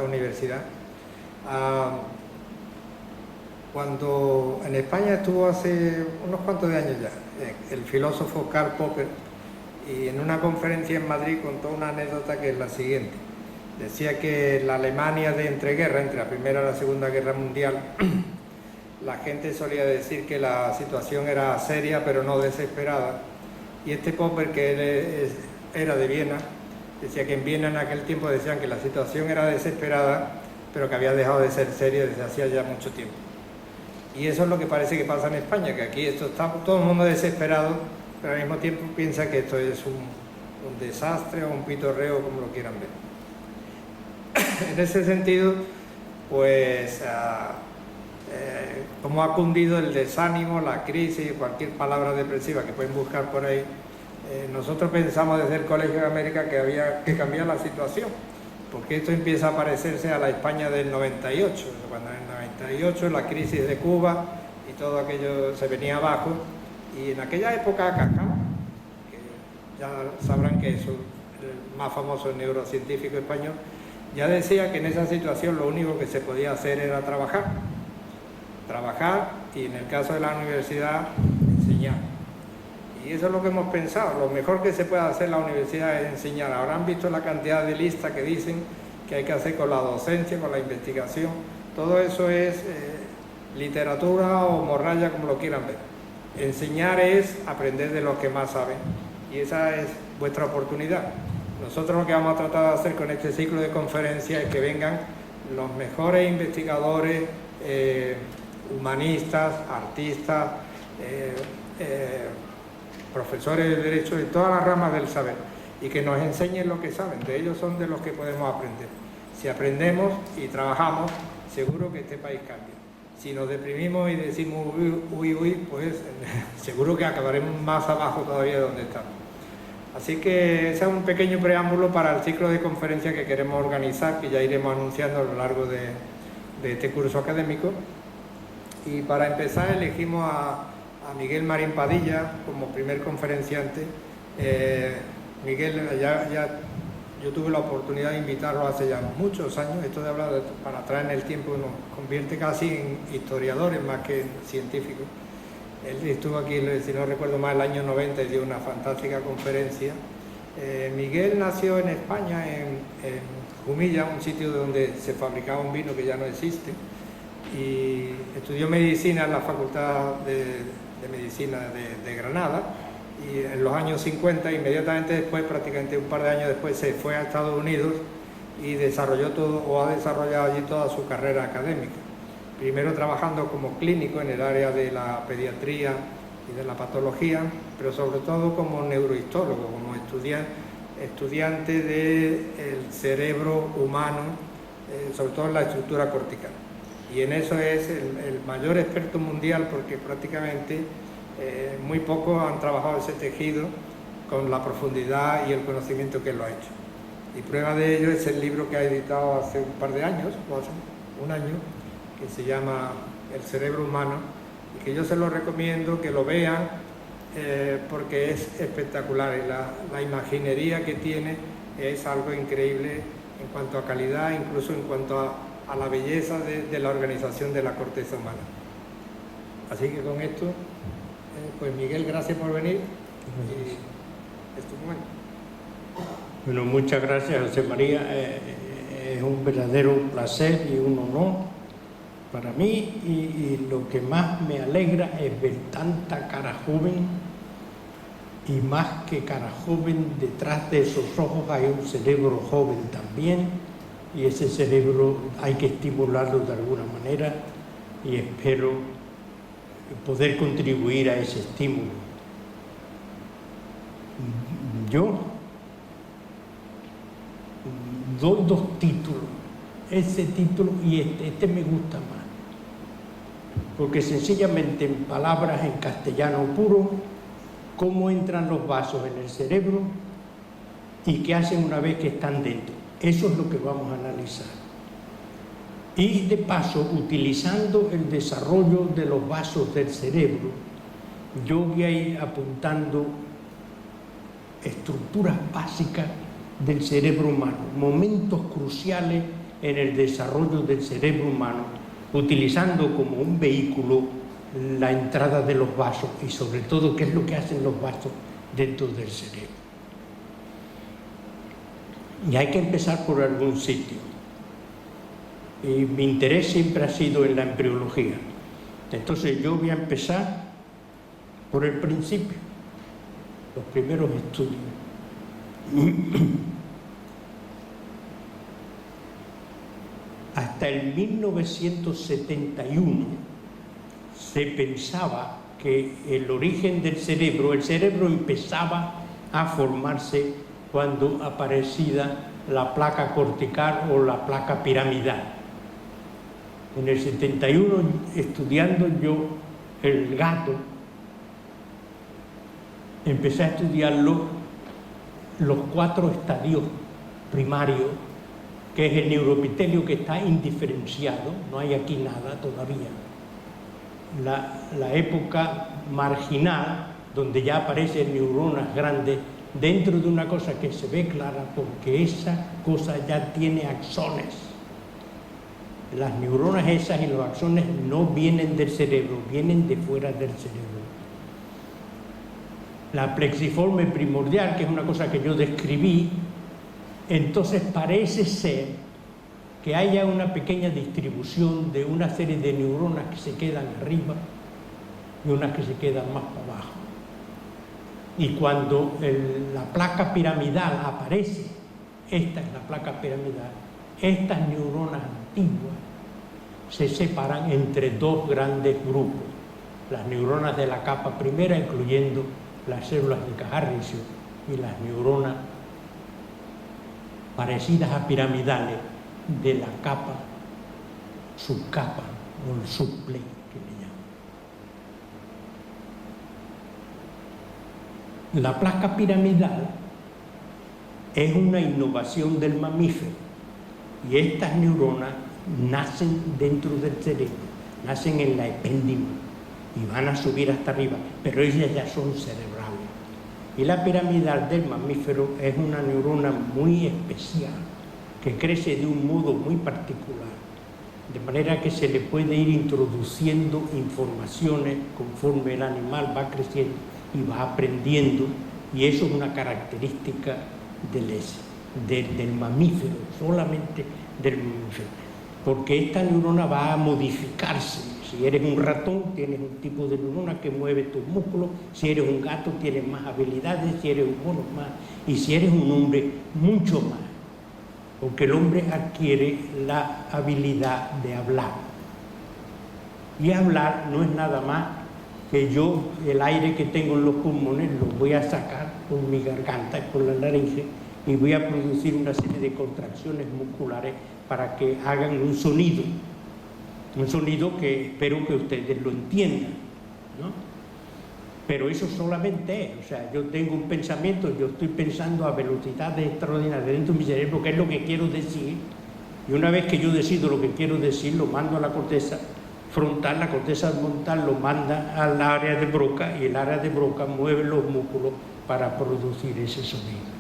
universidad. Cuando en España estuvo hace unos cuantos de años ya, el filósofo Karl Popper, y en una conferencia en Madrid contó una anécdota que es la siguiente. Decía que en la Alemania de entreguerra, entre la Primera y la Segunda Guerra Mundial, la gente solía decir que la situación era seria pero no desesperada. Y este Popper, que él era de Viena, decía que en Viena en aquel tiempo decían que la situación era desesperada, pero que había dejado de ser seria desde hacía ya mucho tiempo. Y eso es lo que parece que pasa en España, que aquí esto está todo el mundo desesperado, pero al mismo tiempo piensa que esto es un desastre o un pitorreo, como lo quieran ver. En ese sentido, pues, como ha cundido el desánimo, la crisis, cualquier palabra depresiva que pueden buscar por ahí, nosotros pensamos desde el Colegio de América que había que cambiar la situación, porque esto empieza a parecerse a la España del 98, cuando en el 98 la crisis de Cuba y todo aquello se venía abajo, y en aquella época Cacao, que ya sabrán que es el más famoso neurocientífico español, ya decía que en esa situación lo único que se podía hacer era trabajar y en el caso de la universidad enseñar. Y eso es lo que hemos pensado, lo mejor que se puede hacer en la universidad es enseñar. Ahora han visto la cantidad de listas que dicen que hay que hacer con la docencia, con la investigación, todo eso es literatura o morralla, como lo quieran ver. Enseñar es aprender de los que más saben y esa es vuestra oportunidad. Nosotros lo que vamos a tratar de hacer con este ciclo de conferencias es que vengan los mejores investigadores, humanistas, artistas, profesores de derecho de todas las ramas del saber y que nos enseñen lo que saben. De ellos son de los que podemos aprender. Si aprendemos y trabajamos, seguro que este país cambia. Si nos deprimimos y decimos uy, pues seguro que acabaremos más abajo todavía de donde estamos. Así que ese es un pequeño preámbulo para el ciclo de conferencias que queremos organizar, que ya iremos anunciando a lo largo de este curso académico. Y para empezar elegimos a Miguel Marín Padilla como primer conferenciante. Miguel, yo tuve la oportunidad de invitarlo hace ya muchos años. Esto de hablar para atrás en el tiempo nos convierte casi en historiadores más que en científicos. Él estuvo aquí, si no recuerdo mal, el año 90 y dio una fantástica conferencia. Miguel nació en España, en Jumilla, un sitio donde se fabricaba un vino que ya no existe, y estudió medicina en la Facultad de Medicina de Granada, y en los años 50, inmediatamente después, prácticamente un par de años después, se fue a Estados Unidos y desarrolló todo, o ha desarrollado allí toda su carrera académica. Primero trabajando como clínico en el área de la pediatría y de la patología, pero sobre todo como neurohistólogo, como estudiante del cerebro humano, sobre todo en la estructura cortical. Y en eso es el mayor experto mundial porque prácticamente muy pocos han trabajado ese tejido con la profundidad y el conocimiento que él lo ha hecho. Y prueba de ello es el libro que ha editado hace un par de años, o hace un año, que se llama El cerebro humano, y que yo se lo recomiendo que lo vean porque es espectacular y la imaginería que tiene es algo increíble en cuanto a calidad, incluso en cuanto a la belleza de la organización de la corteza humana. Así que con esto, pues Miguel, gracias por venir y es tu momento. Bueno, muchas gracias, José María. Es un verdadero placer y un honor para mí y lo que más me alegra es ver tanta cara joven y más que cara joven, detrás de esos ojos hay un cerebro joven también y ese cerebro hay que estimularlo de alguna manera y espero poder contribuir a ese estímulo. Yo doy dos títulos, ese título y este me gusta más, porque sencillamente en palabras en castellano puro, cómo entran los vasos en el cerebro y qué hacen una vez que están dentro. Eso es lo que vamos a analizar. Y de paso, utilizando el desarrollo de los vasos del cerebro, yo voy a ir apuntando estructuras básicas del cerebro humano, momentos cruciales en el desarrollo del cerebro humano, utilizando como un vehículo la entrada de los vasos y sobre todo qué es lo que hacen los vasos dentro del cerebro. Y hay que empezar por algún sitio. Y mi interés siempre ha sido en la embriología. Entonces yo voy a empezar por el principio, los primeros estudios. Hasta el 1971 se pensaba que el origen del cerebro, el cerebro empezaba a formarse cuando aparecía la placa cortical o la placa piramidal. En el 71, estudiando yo el gato, empecé a estudiarlo, los 4 estadios primarios, que es el neuroepitelio que está indiferenciado, no hay aquí nada todavía. La época marginal, donde ya aparecen neuronas grandes, dentro de una cosa que se ve clara, porque esa cosa ya tiene axones. Las neuronas esas y los axones no vienen del cerebro, vienen de fuera del cerebro. La plexiforme primordial, que es una cosa que yo describí, entonces parece ser que haya una pequeña distribución de una serie de neuronas que se quedan arriba y unas que se quedan más para abajo. Y cuando la placa piramidal aparece, esta es la placa piramidal, estas neuronas antiguas se separan entre 2 grandes grupos, las neuronas de la capa primera, incluyendo las células de Cajarricio, y las neuronas parecidas a piramidales de la capa, subcapa o el subplane que le llaman. La placa piramidal es una innovación del mamífero y estas neuronas nacen dentro del cerebro, nacen en la epéndima y van a subir hasta arriba, pero ellas ya son cerebrales. Y la piramidal del mamífero es una neurona muy especial, que crece de un modo muy particular, de manera que se le puede ir introduciendo informaciones conforme el animal va creciendo y va aprendiendo, y eso es una característica del mamífero, solamente del mamífero, porque esta neurona va a modificarse. Si eres un ratón, tienes un tipo de neurona que mueve tus músculos. Si eres un gato, tienes más habilidades. Si eres un mono, más. Y si eres un hombre, mucho más. Porque el hombre adquiere la habilidad de hablar. Y hablar no es nada más que yo, el aire que tengo en los pulmones, lo voy a sacar con mi garganta, con la laringe, y voy a producir una serie de contracciones musculares para que hagan un sonido que espero que ustedes lo entiendan, ¿no? Pero eso solamente es, o sea, yo tengo un pensamiento, yo estoy pensando a velocidades extraordinarias dentro de mi cerebro, qué es lo que quiero decir, y una vez que yo decido lo que quiero decir, lo mando a la corteza frontal, la corteza frontal lo manda al área de Broca, y el área de Broca mueve los músculos para producir ese sonido.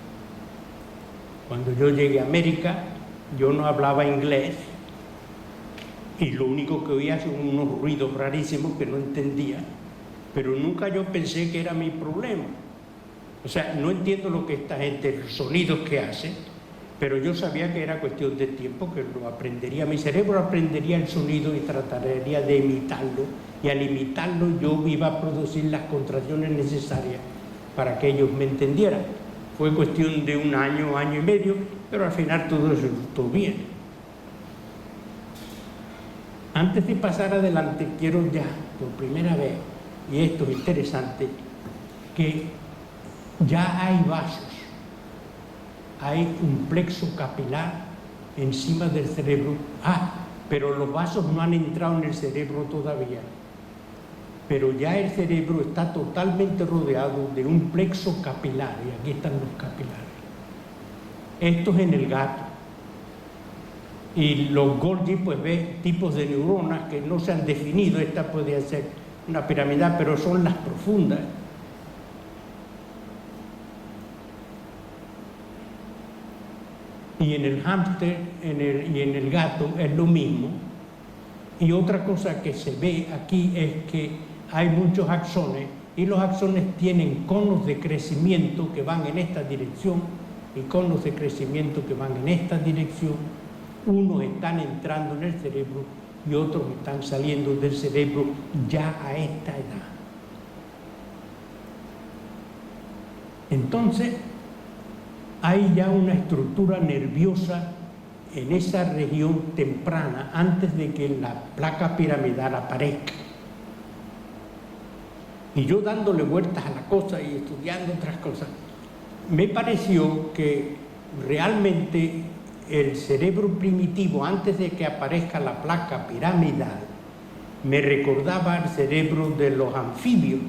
Cuando yo llegué a América, yo no hablaba inglés, y lo único que oía son unos ruidos rarísimos que no entendía, pero nunca yo pensé que era mi problema. O sea, no entiendo lo que esta gente, los sonidos que hace, pero yo sabía que era cuestión de tiempo, que lo aprendería, mi cerebro aprendería el sonido y trataría de imitarlo, y al imitarlo yo iba a producir las contracciones necesarias para que ellos me entendieran. Fue cuestión de un año, año y medio, pero al final todo resultó bien. Antes de pasar adelante, quiero ya, por primera vez, y esto es interesante, que ya hay vasos, hay un plexo capilar encima del cerebro. Pero los vasos no han entrado en el cerebro todavía. Pero ya el cerebro está totalmente rodeado de un plexo capilar, y aquí están los capilares. Esto es en el gato. Y los Golgi, pues ve tipos de neuronas que no se han definido. Esta puede ser una piramidal, pero son las profundas. Y en el hámster y en el gato es lo mismo. Y otra cosa que se ve aquí es que hay muchos axones y los axones tienen conos de crecimiento que van en esta dirección y conos de crecimiento que van en esta dirección. Unos están entrando en el cerebro y otros están saliendo del cerebro ya a esta edad. Entonces, hay ya una estructura nerviosa en esa región temprana antes de que la placa piramidal aparezca. Y yo dándole vueltas a la cosa y estudiando otras cosas, me pareció que realmente el cerebro primitivo, antes de que aparezca la placa piramidal, me recordaba el cerebro de los anfibios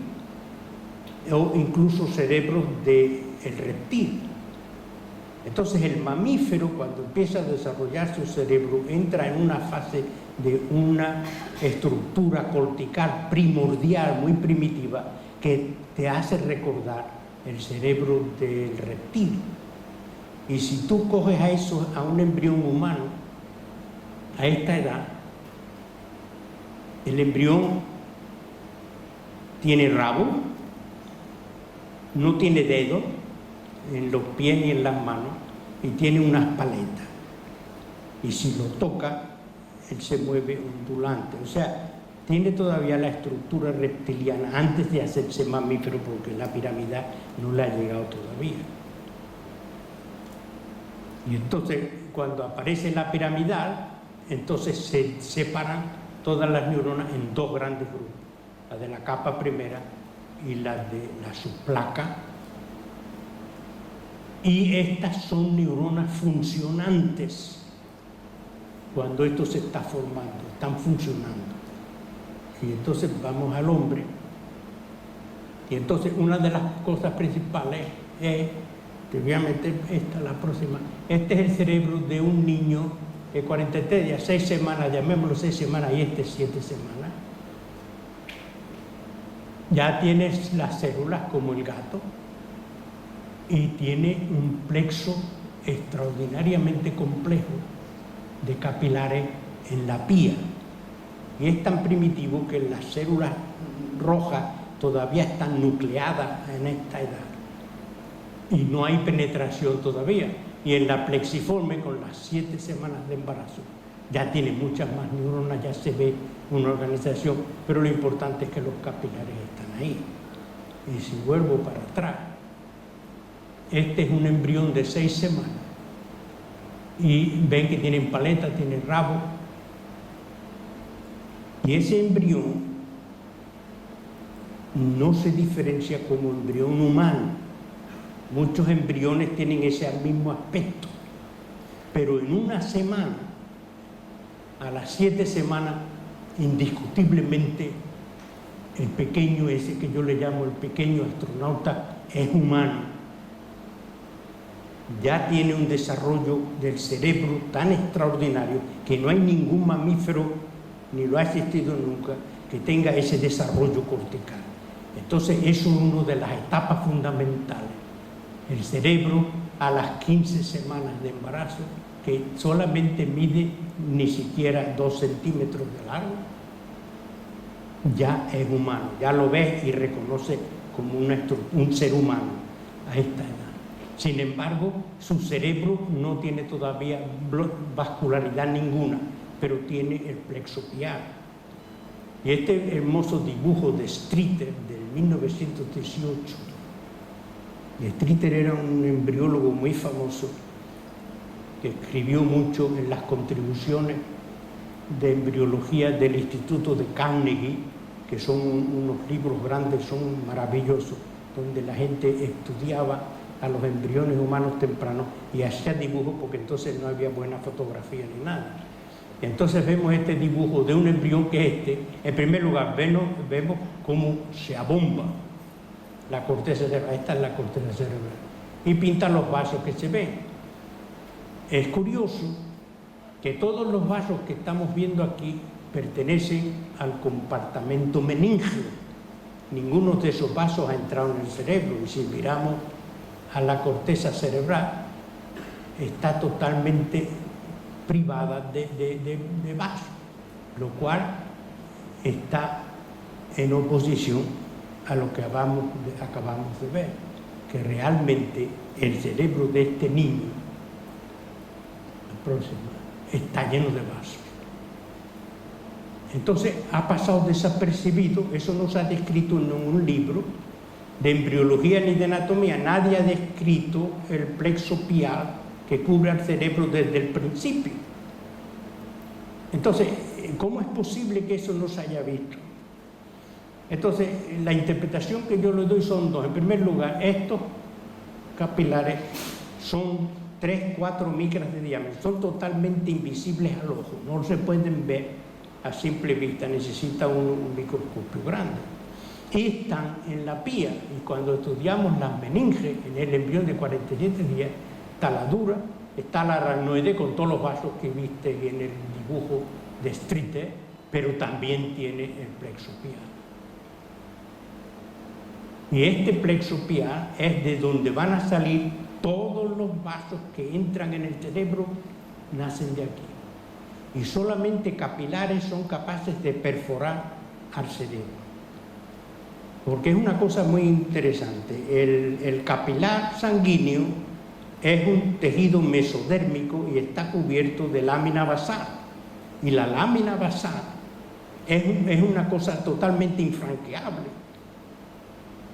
o incluso cerebros del reptil. Entonces el mamífero, cuando empieza a desarrollar su cerebro, entra en una fase de una estructura cortical primordial, muy primitiva, que te hace recordar el cerebro del reptil. Y si tú coges a eso, a un embrión humano, a esta edad, el embrión tiene rabo, no tiene dedos en los pies ni en las manos y tiene unas paletas. Y si lo toca, él se mueve ondulante. O sea, tiene todavía la estructura reptiliana antes de hacerse mamífero, porque la piramidal no le ha llegado todavía. Y entonces, cuando aparece la piramidal, entonces se separan todas las neuronas en dos grandes grupos, la de la capa primera y la de la subplaca. Y estas son neuronas funcionantes. Cuando esto se está formando, están funcionando. Y entonces vamos al hombre. Y entonces una de las cosas principales es, te voy a meter esta, la próxima. Este es el cerebro de un niño de 43 días, 6 semanas, llamémoslo 6 semanas, y 7 semanas. Ya tienes las células como el gato y tiene un plexo extraordinariamente complejo de capilares en la pía. Y es tan primitivo que las células rojas todavía están nucleadas en esta edad. Y no hay penetración todavía. Y en la plexiforme, con las 7 semanas de embarazo, ya tiene muchas más neuronas, ya se ve una organización, pero lo importante es que los capilares están ahí. Y si vuelvo para atrás, este es un embrión de 6 semanas. Y ven que tienen paleta, tienen rabo. Y ese embrión no se diferencia como embrión humano. Muchos embriones tienen ese mismo aspecto. Pero en una semana, a las 7 semanas, indiscutiblemente, el pequeño ese que yo le llamo el pequeño astronauta es humano. Ya tiene un desarrollo del cerebro tan extraordinario que no hay ningún mamífero, ni lo ha existido nunca, que tenga ese desarrollo cortical. Entonces eso es una de las etapas fundamentales. El cerebro a las 15 semanas de embarazo, que solamente mide ni siquiera 2 centímetros de largo, ya es humano, ya lo ves y reconoce como un ser humano a esta edad. Sin embargo, su cerebro no tiene todavía vascularidad ninguna, pero tiene el plexo piar. Y este hermoso dibujo de Streeter del 1918, y Streeter era un embriólogo muy famoso que escribió mucho en las contribuciones de embriología del Instituto de Carnegie, que son unos libros grandes, son maravillosos, donde la gente estudiaba a los embriones humanos tempranos y hacía dibujos, porque entonces no había buena fotografía ni nada. Entonces vemos este dibujo de un embrión que es este. En primer lugar, vemos cómo se abomba la corteza cerebral. Esta es la corteza cerebral. Y pinta los vasos que se ven. Es curioso que todos los vasos que estamos viendo aquí pertenecen al compartimento meningeo. Ninguno de esos vasos ha entrado en el cerebro. Y si miramos a la corteza cerebral, está totalmente privada de vaso, lo cual está en oposición a lo que acabamos de ver, que realmente el cerebro de este niño, la próxima, está lleno de vasos. Entonces ha pasado desapercibido, eso no se ha descrito en un libro de embriología ni de anatomía, nadie ha descrito el plexo pial que cubre al cerebro desde el principio. Entonces, ¿cómo es posible que eso no se haya visto? Entonces, la interpretación que yo le doy son dos. En primer lugar, estos capilares son 3-4 micras de diámetro, son totalmente invisibles al ojo, no se pueden ver a simple vista, necesita un microscopio grande. Y están en la pía, y cuando estudiamos las meninges en el embrión de 47 días, está la dura, está la aracnoide con todos los vasos que viste en el dibujo de Streeter, pero también tiene el plexo pial. Y este plexo pial es de donde van a salir todos los vasos que entran en el cerebro, nacen de aquí. Y solamente capilares son capaces de perforar al cerebro. Porque es una cosa muy interesante. El capilar sanguíneo es un tejido mesodérmico y está cubierto de lámina basal. Y la lámina basal es una cosa totalmente infranqueable.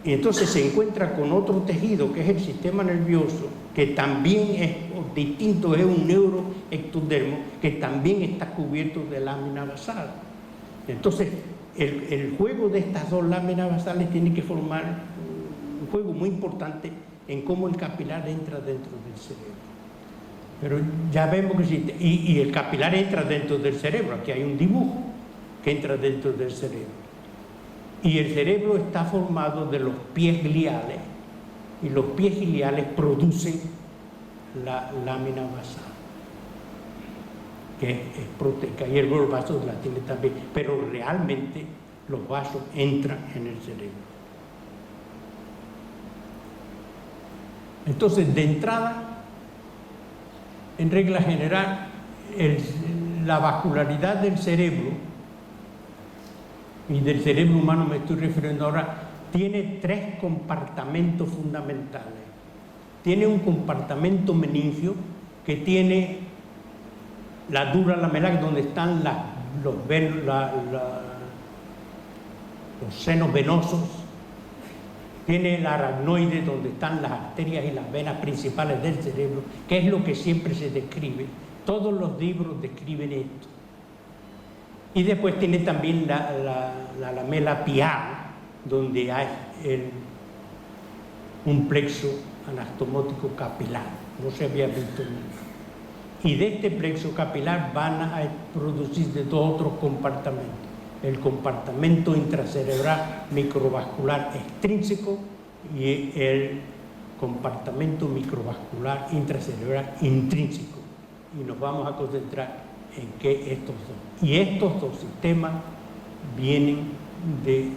Y entonces se encuentra con otro tejido que es el sistema nervioso, que también es distinto, es un neuroectodermo, que también está cubierto de lámina basal. Entonces, el juego de estas dos láminas basales tiene que formar un juego muy importante en cómo el capilar entra dentro del cerebro. Pero ya vemos que existe. Y el capilar entra dentro del cerebro. Aquí hay un dibujo que entra dentro del cerebro. Y el cerebro está formado de los pies gliales, y los pies gliales producen la lámina basal, que es proteica, y los vasos la tiene también, pero realmente los vasos entran en el cerebro. Entonces, de entrada, en regla general, la vascularidad del cerebro, y del cerebro humano me estoy refiriendo ahora, tiene 3 compartamentos fundamentales. Tiene un compartimento meningio que tiene la dura lamelar, donde están los senos venosos. Tiene el aracnoide, donde están las arterias y las venas principales del cerebro, que es lo que siempre se describe. Todos los libros describen esto. Y después tiene también la lamela pial, donde hay un plexo anastomótico capilar. No se había visto nunca. Y de este plexo capilar van a producirse 2 otros compartimentos. El compartimento intracerebral microvascular extrínseco y el compartimento microvascular intracerebral intrínseco. Y nos vamos a concentrar en que estos dos. Y estos dos sistemas vienen del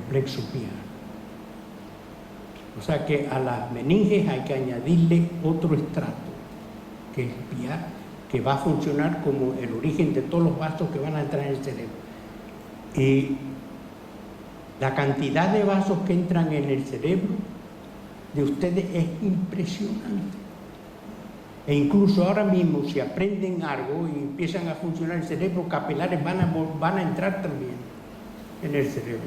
plexo pial. O sea que a las meninges hay que añadirle otro estrato, que es pial, que va a funcionar como el origen de todos los vasos que van a entrar en el cerebro. Y la cantidad de vasos que entran en el cerebro de ustedes es impresionante. E incluso ahora mismo, si aprenden algo y empiezan a funcionar el cerebro, capilares van a entrar también en el cerebro.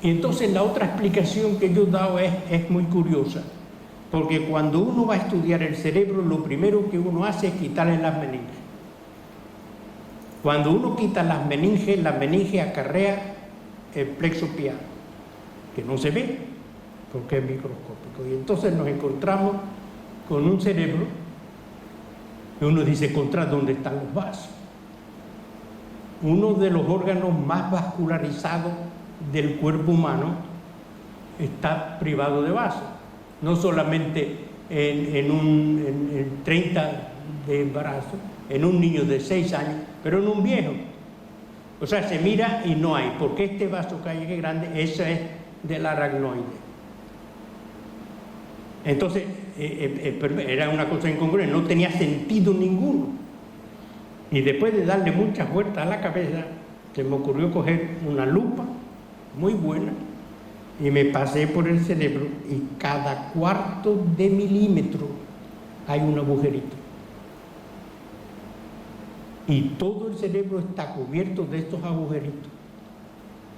Y entonces la otra explicación que yo he dado es muy curiosa, porque cuando uno va a estudiar el cerebro, lo primero que uno hace es quitarle las meninges. Cuando uno quita las meninges acarrea el plexo pial, que no se ve porque es microscópico. Y entonces nos encontramos con un cerebro que uno dice, ¿contra dónde están los vasos? Uno de los órganos más vascularizados del cuerpo humano está privado de vasos. No solamente en 30 de embarazo, en un niño de 6 años, pero en un viejo. O sea, se mira y no hay, porque este vaso que hay que es grande, ese es del aracnoide. Entonces, era una cosa incongruente, no tenía sentido ninguno. Y después de darle muchas vueltas a la cabeza, se me ocurrió coger una lupa muy buena y me pasé por el cerebro y cada cuarto de milímetro hay un agujerito. Y todo el cerebro está cubierto de estos agujeritos.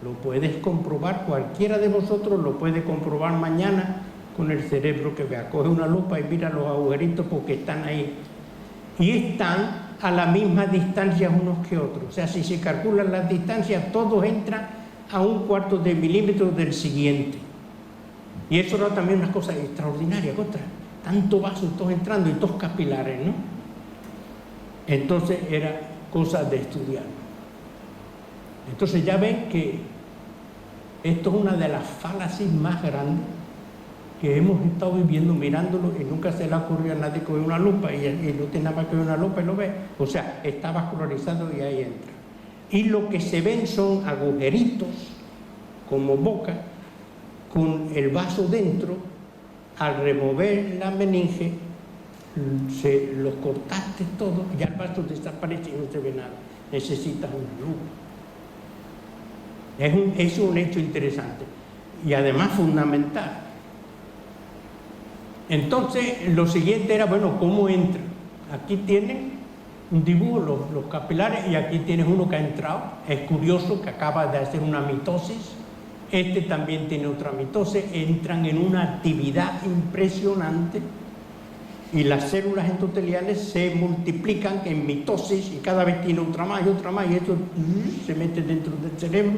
Lo puedes comprobar, cualquiera de vosotros lo puede comprobar mañana con el cerebro que vea. Coge una lupa y mira los agujeritos porque están ahí. Y están a la misma distancia unos que otros. O sea, si se calculan las distancias, todos entran a un cuarto de milímetro del siguiente. Y eso era también una cosa extraordinaria, contra tanto vaso, todos entrando y todos capilares, ¿no? Entonces era cosa de estudiar. Entonces ya ven que esto es una de las falacias más grandes que hemos estado viviendo, mirándolo, y nunca se le ha ocurrido a nadie coger una lupa y no tiene nada más que una lupa y lo ve. O sea, está vascularizado y ahí entra. Y lo que se ven son agujeritos como boca con el vaso dentro. Al remover la meninge los cortaste todo, ya el vaso desaparece y no se ve nada. Necesitas una lupa. Es un hecho interesante y además fundamental. Entonces, lo siguiente era, bueno, ¿cómo entra? Aquí tienen un dibujo, los capilares, y aquí tienes uno que ha entrado. Es curioso que acaba de hacer una mitosis. Este también tiene otra mitosis. Entran en una actividad impresionante y las células endoteliales se multiplican en mitosis y cada vez tiene otra más y esto se mete dentro del cerebro.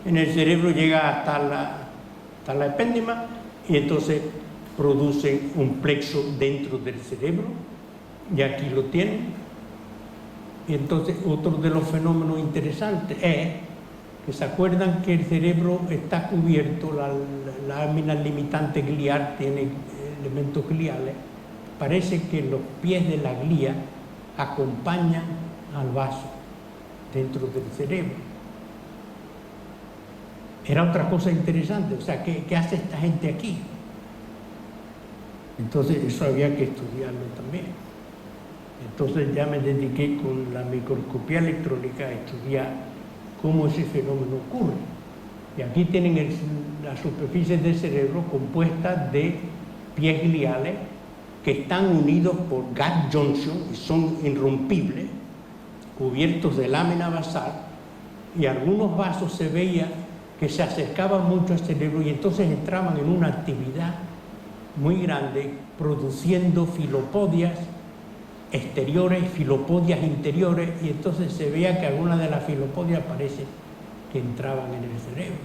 En el cerebro llega hasta la epéndima y entonces producen un plexo dentro del cerebro, y aquí lo tienen. Y entonces otro de los fenómenos interesantes es que se acuerdan que el cerebro está cubierto, la lámina limitante glial tiene elementos gliales. Parece que los pies de la glía acompañan al vaso dentro del cerebro. Era otra cosa interesante, o sea, ¿qué hace esta gente aquí? Entonces eso había que estudiarlo también. Entonces ya me dediqué con la microscopía electrónica a estudiar cómo ese fenómeno ocurre. Y aquí tienen las superficies del cerebro compuestas de pies gliales que están unidos por gap junction y son irrompibles, cubiertos de lámina basal, y algunos vasos se veía que se acercaban mucho al cerebro y entonces entraban en una actividad muy grande, produciendo filopodias exteriores, filopodias interiores, y entonces se veía que algunas de las filopodias parece que entraban en el cerebro.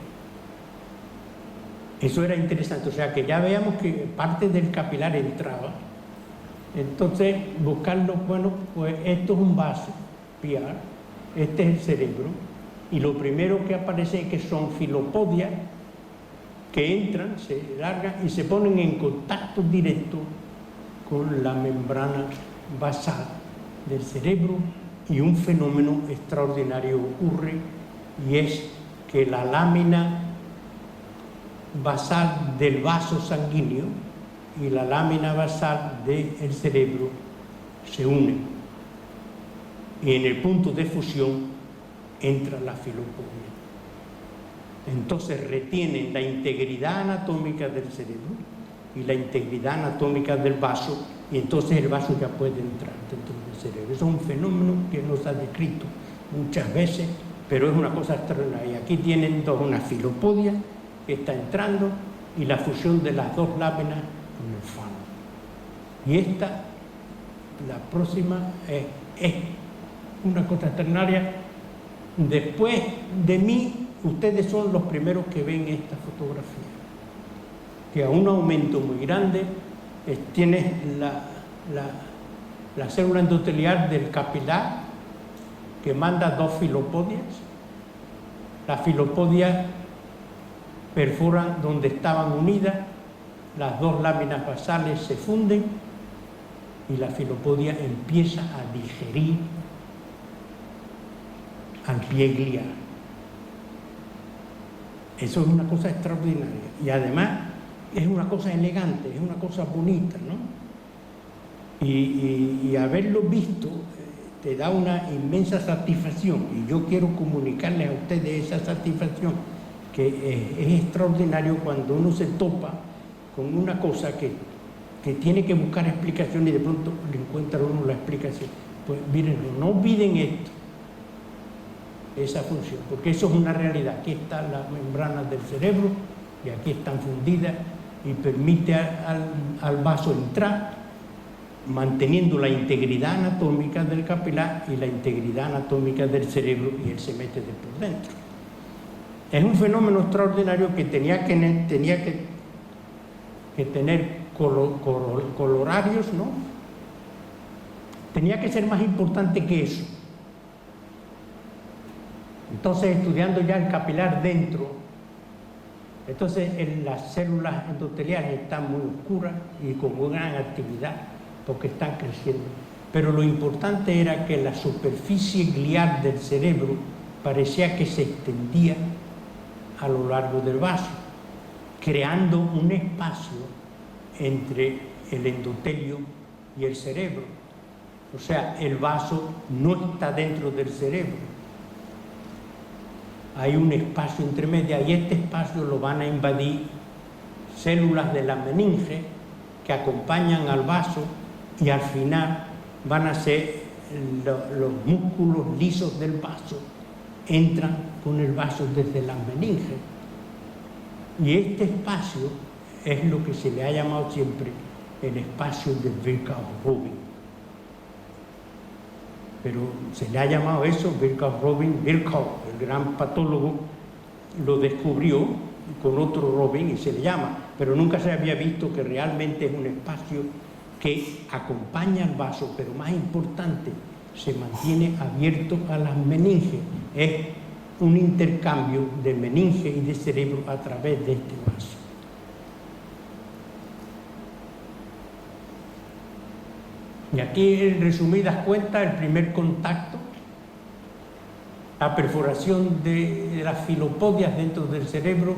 Eso era interesante, o sea que ya veíamos que parte del capilar entraba. Entonces, buscarlo, bueno, pues esto es un vaso piar, este es el cerebro, y lo primero que aparece es que son filopodias que entran, se largan y se ponen en contacto directo con la membrana basal del cerebro, y un fenómeno extraordinario ocurre, y es que la lámina basal del vaso sanguíneo y la lámina basal del cerebro se unen, y en el punto de fusión entra la filopodia. Entonces retienen la integridad anatómica del cerebro y la integridad anatómica del vaso, y entonces el vaso ya puede entrar dentro del cerebro. Es un fenómeno que no se ha descrito muchas veces, pero es una cosa extraordinaria. Y aquí tienen una filopodia que está entrando y la fusión de las dos láminas con el fano. Y esta, la próxima, es una cosa extraordinaria. Después de mí, ustedes son los primeros que ven esta fotografía, que a un aumento muy grande tienes la célula endotelial del capilar que manda dos filopodias. Las filopodias perforan donde estaban unidas, las dos láminas basales se funden y la filopodia empieza a digerir al pie glial. Eso es una cosa extraordinaria. Y además es una cosa elegante, es una cosa bonita, ¿no? Y haberlo visto te da una inmensa satisfacción, y yo quiero comunicarles a ustedes esa satisfacción, que es extraordinario cuando uno se topa con una cosa que tiene que buscar explicación y de pronto le encuentra uno la explicación. Pues miren, no olviden esto, esa función, porque eso es una realidad. Aquí están las membranas del cerebro y aquí están fundidas y permite al vaso entrar, manteniendo la integridad anatómica del capilar y la integridad anatómica del cerebro, y él se mete de por dentro. Es un fenómeno extraordinario que tenía que tener colorarios, ¿no? Tenía que ser más importante que eso. Entonces, estudiando ya el capilar dentro, entonces las células endoteliales están muy oscuras y con una gran actividad, porque están creciendo. Pero lo importante era que la superficie glial del cerebro parecía que se extendía a lo largo del vaso, creando un espacio entre el endotelio y el cerebro. O sea, el vaso no está dentro del cerebro. Hay un espacio entre medio, y este espacio lo van a invadir células de la meninge que acompañan al vaso, y al final van a ser los músculos lisos del vaso, entran con el vaso desde las meninges. Y este espacio es lo que se le ha llamado siempre el espacio de Virchow-Rubin. Pero se le ha llamado eso, Virchow-Rubin. Virchow, el gran patólogo, lo descubrió con otro Rubin y se le llama, pero nunca se había visto que realmente es un espacio que acompaña al vaso, pero más importante, se mantiene abierto a las meninges. Es un intercambio de meninge y de cerebro a través de este vaso. Y aquí, en resumidas cuentas, el primer contacto, la perforación de las filopodias dentro del cerebro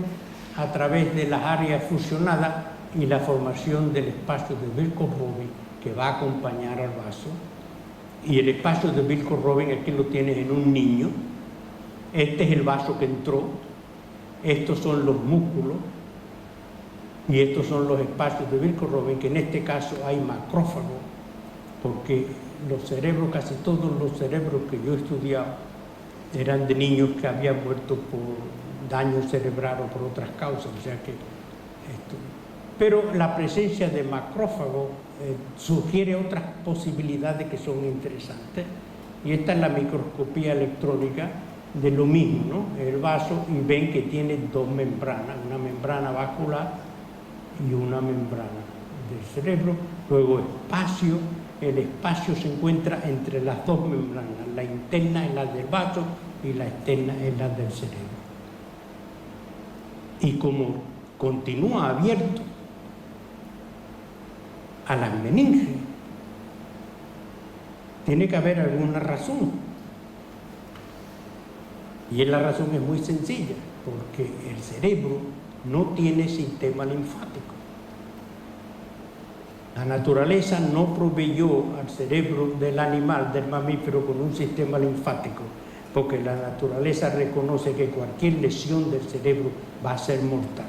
a través de las áreas fusionadas y la formación del espacio de Virchow-Rubin que va a acompañar al vaso. Y el espacio de Virchow-Rubin aquí lo tienes en un niño. Este es el vaso que entró, estos son los músculos y estos son los espacios de Virchow-Rubin, que en este caso hay macrófagos, porque los cerebros, casi todos los cerebros que yo he estudiado eran de niños que habían muerto por daño cerebral o por otras causas, o sea que pero la presencia de macrófagos sugiere otras posibilidades que son interesantes, y esta es la microscopía electrónica de lo mismo, ¿no? El vaso, y ven que tiene dos membranas, una membrana vascular y una membrana del cerebro. Luego espacio, el espacio se encuentra entre las dos membranas, la interna es la del vaso y la externa es la del cerebro. Y como continúa abierto a las meninges, tiene que haber alguna razón. Y la razón es muy sencilla, porque el cerebro no tiene sistema linfático. La naturaleza no proveyó al cerebro del animal, del mamífero, con un sistema linfático, porque la naturaleza reconoce que cualquier lesión del cerebro va a ser mortal.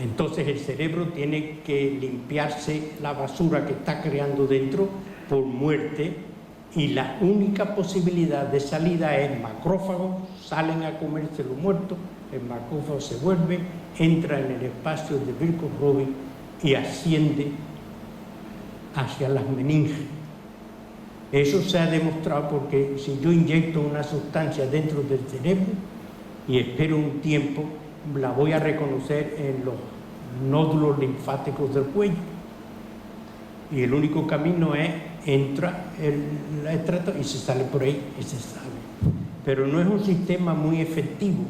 Entonces el cerebro tiene que limpiarse la basura que está creando dentro por muerte, y la única posibilidad de salida es macrófagos, salen a comerse los muertos, el macrófago se vuelve, entra en el espacio de Virchow-Rubin y asciende hacia las meninges. Eso se ha demostrado porque si yo inyecto una sustancia dentro del cerebro y espero un tiempo, la voy a reconocer en los nódulos linfáticos del cuello. Y el único camino es, entra el extracto y se sale por ahí y se sale. Pero no es un sistema muy efectivo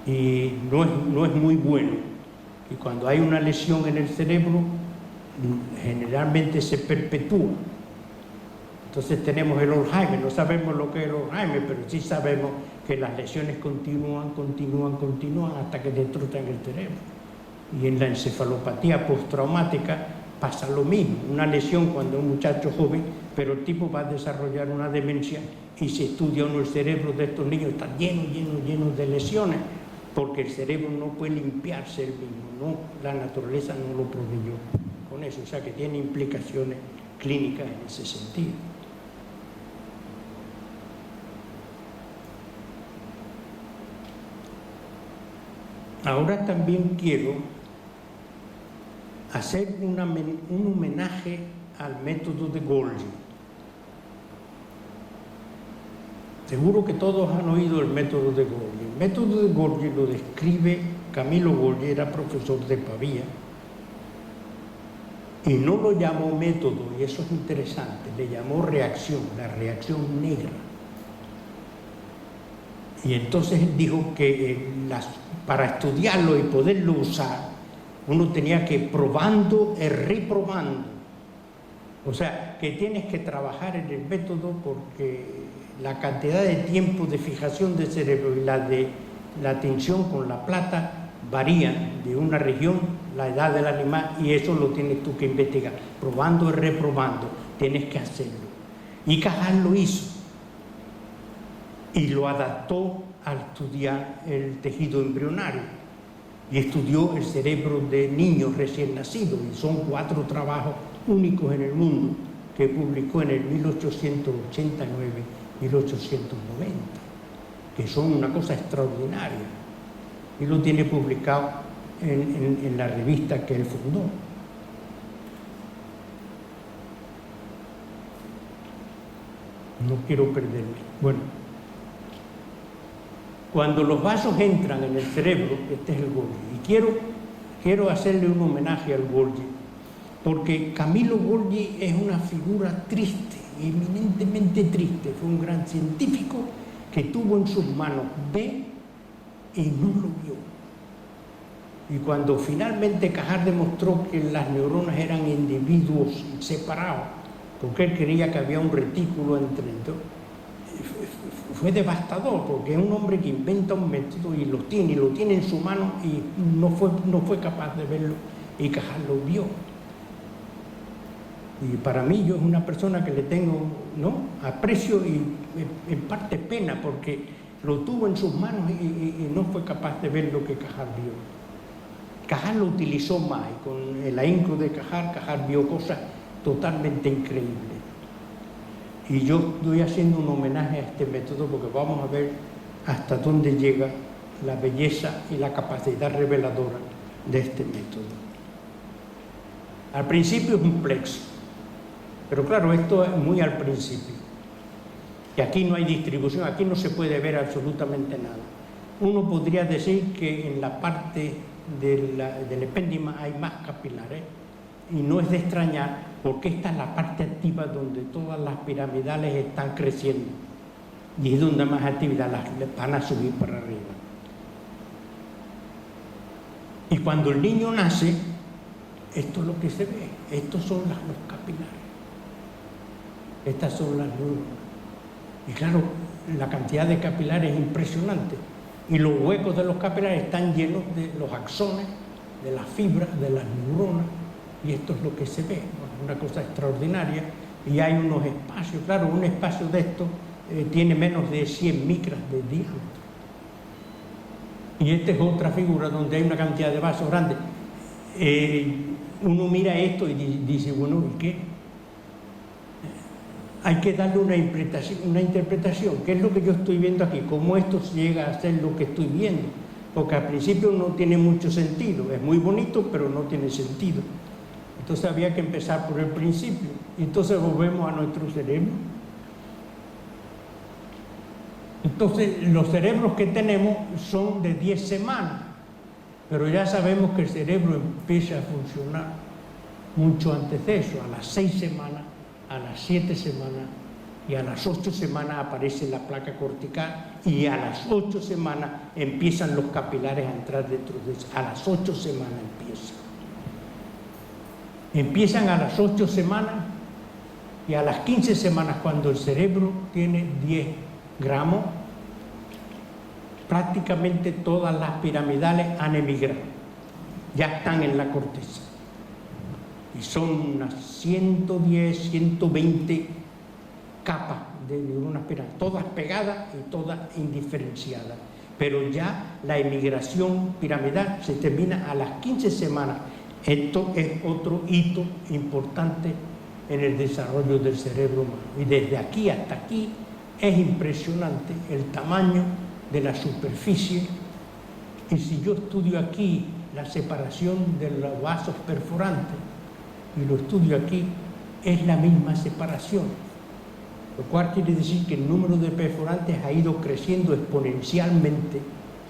y no es muy bueno. Y cuando hay una lesión en el cerebro, generalmente se perpetúa. Entonces tenemos el Alzheimer, no sabemos lo que es el Alzheimer, pero sí sabemos que las lesiones continúan hasta que destrozan el cerebro. Y en la encefalopatía postraumática pasa lo mismo, una lesión cuando es un muchacho joven, pero el tipo va a desarrollar una demencia y se estudia uno el cerebro de estos niños, está lleno de lesiones, porque el cerebro no puede limpiarse el mismo, no, la naturaleza no lo proveyó con eso, o sea que tiene implicaciones clínicas en ese sentido. Ahora también quiero hacer un homenaje al método de Golgi. Seguro que todos han oído el método de Golgi. El método de Golgi lo describe Camillo Golgi, era profesor de Pavía, y no lo llamó método, y eso es interesante, le llamó reacción, la reacción negra. Y entonces él dijo que para estudiarlo y poderlo usar, uno tenía que probando y reprobando. O sea, que tienes que trabajar en el método porque la cantidad de tiempo de fijación del cerebro y la de la atención con la plata varían de una región, la edad del animal, y eso lo tienes tú que investigar. Probando y reprobando, tienes que hacerlo. Y Cajal lo hizo y lo adaptó al estudiar el tejido embrionario y estudió el cerebro de niños recién nacidos, y son 4 trabajos únicos en el mundo que publicó en el 1889-1890, que son una cosa extraordinaria, y lo tiene publicado en la revista que él fundó. No quiero perderme. Bueno, cuando los vasos entran en el cerebro, este es el Golgi, y quiero hacerle un homenaje al Golgi, porque Camillo Golgi es una figura triste, eminentemente triste. Fue un gran científico que tuvo en sus manos B y no lo vio. Y cuando finalmente Cajal demostró que las neuronas eran individuos separados, porque él creía que había un retículo entre ellos, fue devastador, porque es un hombre que inventa un método y lo tiene en su mano, y no fue capaz de verlo, y Cajal lo vio. Y para mí, yo es una persona que le tengo, ¿no?, aprecio y en parte pena, porque lo tuvo en sus manos y no fue capaz de ver lo que Cajal vio. Cajal lo utilizó más, y con el ahínco de Cajal vio cosas totalmente increíbles. Y yo estoy haciendo un homenaje a este método porque vamos a ver hasta dónde llega la belleza y la capacidad reveladora de este método. Al principio es un plexo, pero claro, esto es muy al principio, que aquí no hay distribución, aquí no se puede ver absolutamente nada. Uno podría decir que en la parte del epéndima hay más capilares, y no es de extrañar, porque esta es la parte activa donde todas las piramidales están creciendo, y es donde más actividad las van a subir para arriba. Y cuando el niño nace, esto es lo que se ve, estos son los capilares, estas son las neuronas. Y claro, la cantidad de capilares es impresionante, y los huecos de los capilares están llenos de los axones, de las fibras, de las neuronas, y esto es lo que se ve, una cosa extraordinaria. Y hay unos espacios, claro, un espacio de esto tiene menos de 100 micras de diámetro. Y esta es otra figura donde hay una cantidad de vasos grandes. Uno mira esto y dice, bueno, ¿y qué? Hay que darle una interpretación, ¿qué es lo que yo estoy viendo aquí? ¿Cómo esto llega a ser lo que estoy viendo? Porque al principio no tiene mucho sentido, es muy bonito, pero no tiene sentido. Entonces había que empezar por el principio. Y entonces volvemos a nuestro cerebro. Entonces los cerebros que tenemos son de 10 semanas, pero ya sabemos que el cerebro empieza a funcionar mucho antes de eso, a las 6 semanas, a las 7 semanas, y a las 8 semanas aparece la placa cortical, y a las 8 semanas empiezan los capilares a entrar dentro de eso. A las 8 semanas empiezan a las 8 semanas, y a las 15 semanas, cuando el cerebro tiene 10 gramos, prácticamente todas las piramidales han emigrado, ya están en la corteza. Y son unas 110, 120 capas de neuronas piramidales, todas pegadas y todas indiferenciadas. Pero ya la emigración piramidal se termina a las 15 semanas. Esto es otro hito importante en el desarrollo del cerebro humano. Y desde aquí hasta aquí es impresionante el tamaño de la superficie. Y si yo estudio aquí la separación de los vasos perforantes y lo estudio aquí, es la misma separación, lo cual quiere decir que el número de perforantes ha ido creciendo exponencialmente,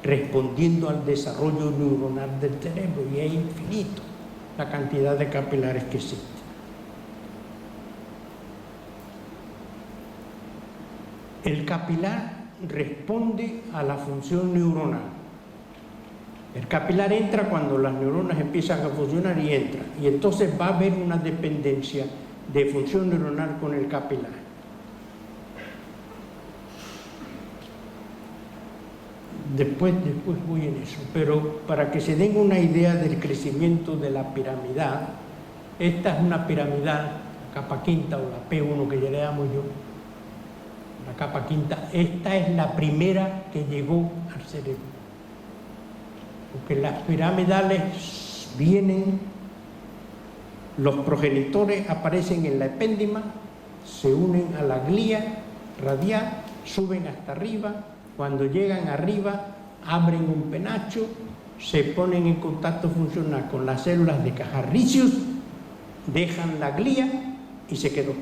respondiendo al desarrollo neuronal del cerebro, y es infinito la cantidad de capilares que existen. El capilar responde a la función neuronal. El capilar entra cuando las neuronas empiezan a funcionar y entra. Y entonces va a haber una dependencia de función neuronal con el capilar. Después voy en eso. Pero para que se den una idea del crecimiento de la piramidal, esta es una piramidal, capa quinta o la P1 que ya le llamo yo, la capa quinta. Esta es la primera que llegó al cerebro. Porque las piramidales vienen, los progenitores aparecen en la epéndima, se unen a la glía radial, suben hasta arriba. Cuando llegan arriba, abren un penacho, se ponen en contacto funcional con las células de Cajal-Rizzius, dejan la glía y se quedó.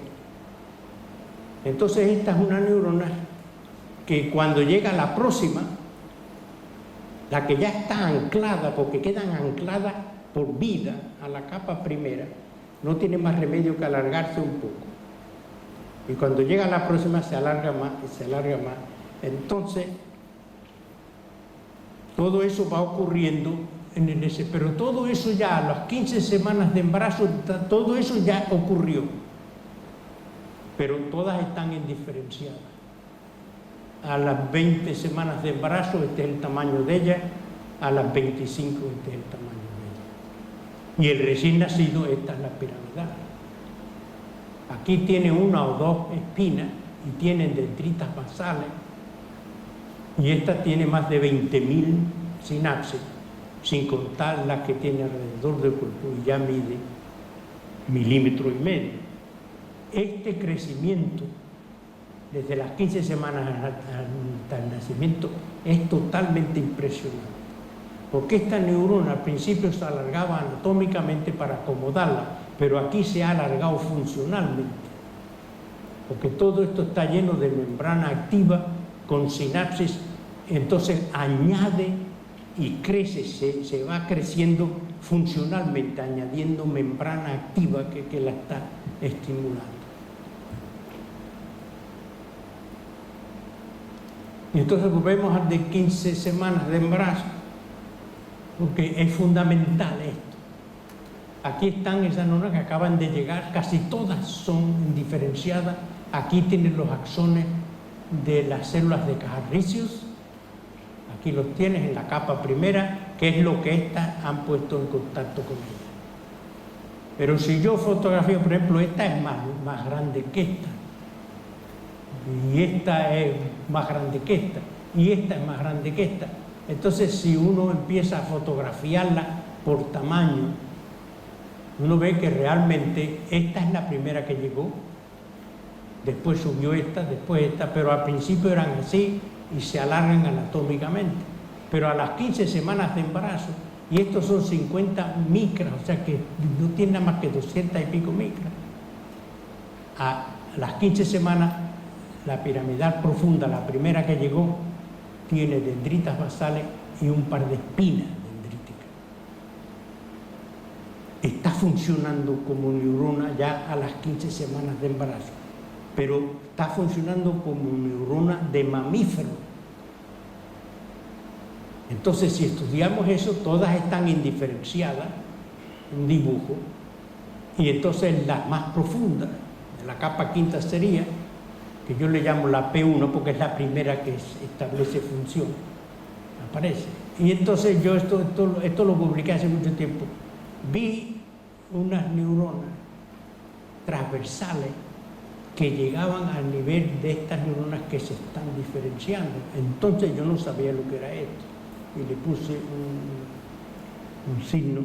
Entonces esta es una neurona que cuando llega la próxima, la que ya está anclada, porque quedan ancladas por vida a la capa primera, no tiene más remedio que alargarse un poco. Y cuando llega la próxima se alarga más y se alarga más. Entonces, todo eso va ocurriendo en el S, pero todo eso ya a las 15 semanas de embarazo, todo eso ya ocurrió. Pero todas están indiferenciadas. A las 20 semanas de embarazo, este es el tamaño de ella, a las 25, este es el tamaño de ella. Y el recién nacido, esta es la piramidal. Aquí tiene una o dos espinas y tienen dendritas basales, y esta tiene más de 20.000 sinapsis, sin contar las que tiene alrededor del cuerpo, y ya mide 1,5 milímetros. Este crecimiento desde las 15 semanas hasta el nacimiento es totalmente impresionante, porque esta neurona al principio se alargaba anatómicamente para acomodarla, pero aquí se ha alargado funcionalmente, porque todo esto está lleno de membrana activa con sinapsis. Entonces añade y crece, se va creciendo funcionalmente, añadiendo membrana activa que la está estimulando. Y entonces volvemos al de 15 semanas de embarazo, porque es fundamental esto. Aquí están esas neuronas que acaban de llegar, casi todas son indiferenciadas. Aquí tienen los axones de las células de Cajal-Rizzius. Aquí los tienes en la capa primera, que es lo que estas han puesto en contacto con ella. Pero si yo fotografío, por ejemplo, esta es más grande que esta, y esta es más grande que esta, y esta es más grande que esta. Entonces, si uno empieza a fotografiarla por tamaño, uno ve que realmente esta es la primera que llegó, después subió esta, después esta, pero al principio eran así y se alargan anatómicamente. Pero a las 15 semanas de embarazo, y estos son 50 micras, o sea que no tiene nada más que 200 y pico micras, a las 15 semanas la piramidal profunda, la primera que llegó, tiene dendritas basales y un par de espinas dendríticas. Está funcionando como neurona ya a las 15 semanas de embarazo, pero está funcionando como neurona de mamífero. Entonces, si estudiamos eso, todas están indiferenciadas, un dibujo, y entonces las más profundas, La capa quinta sería, que yo le llamo la P1 porque es la primera que establece función, aparece. Y entonces yo esto lo publiqué hace mucho tiempo. Vi unas neuronas transversales que llegaban al nivel de estas neuronas que se están diferenciando. Entonces yo no sabía lo que era esto y le puse un signo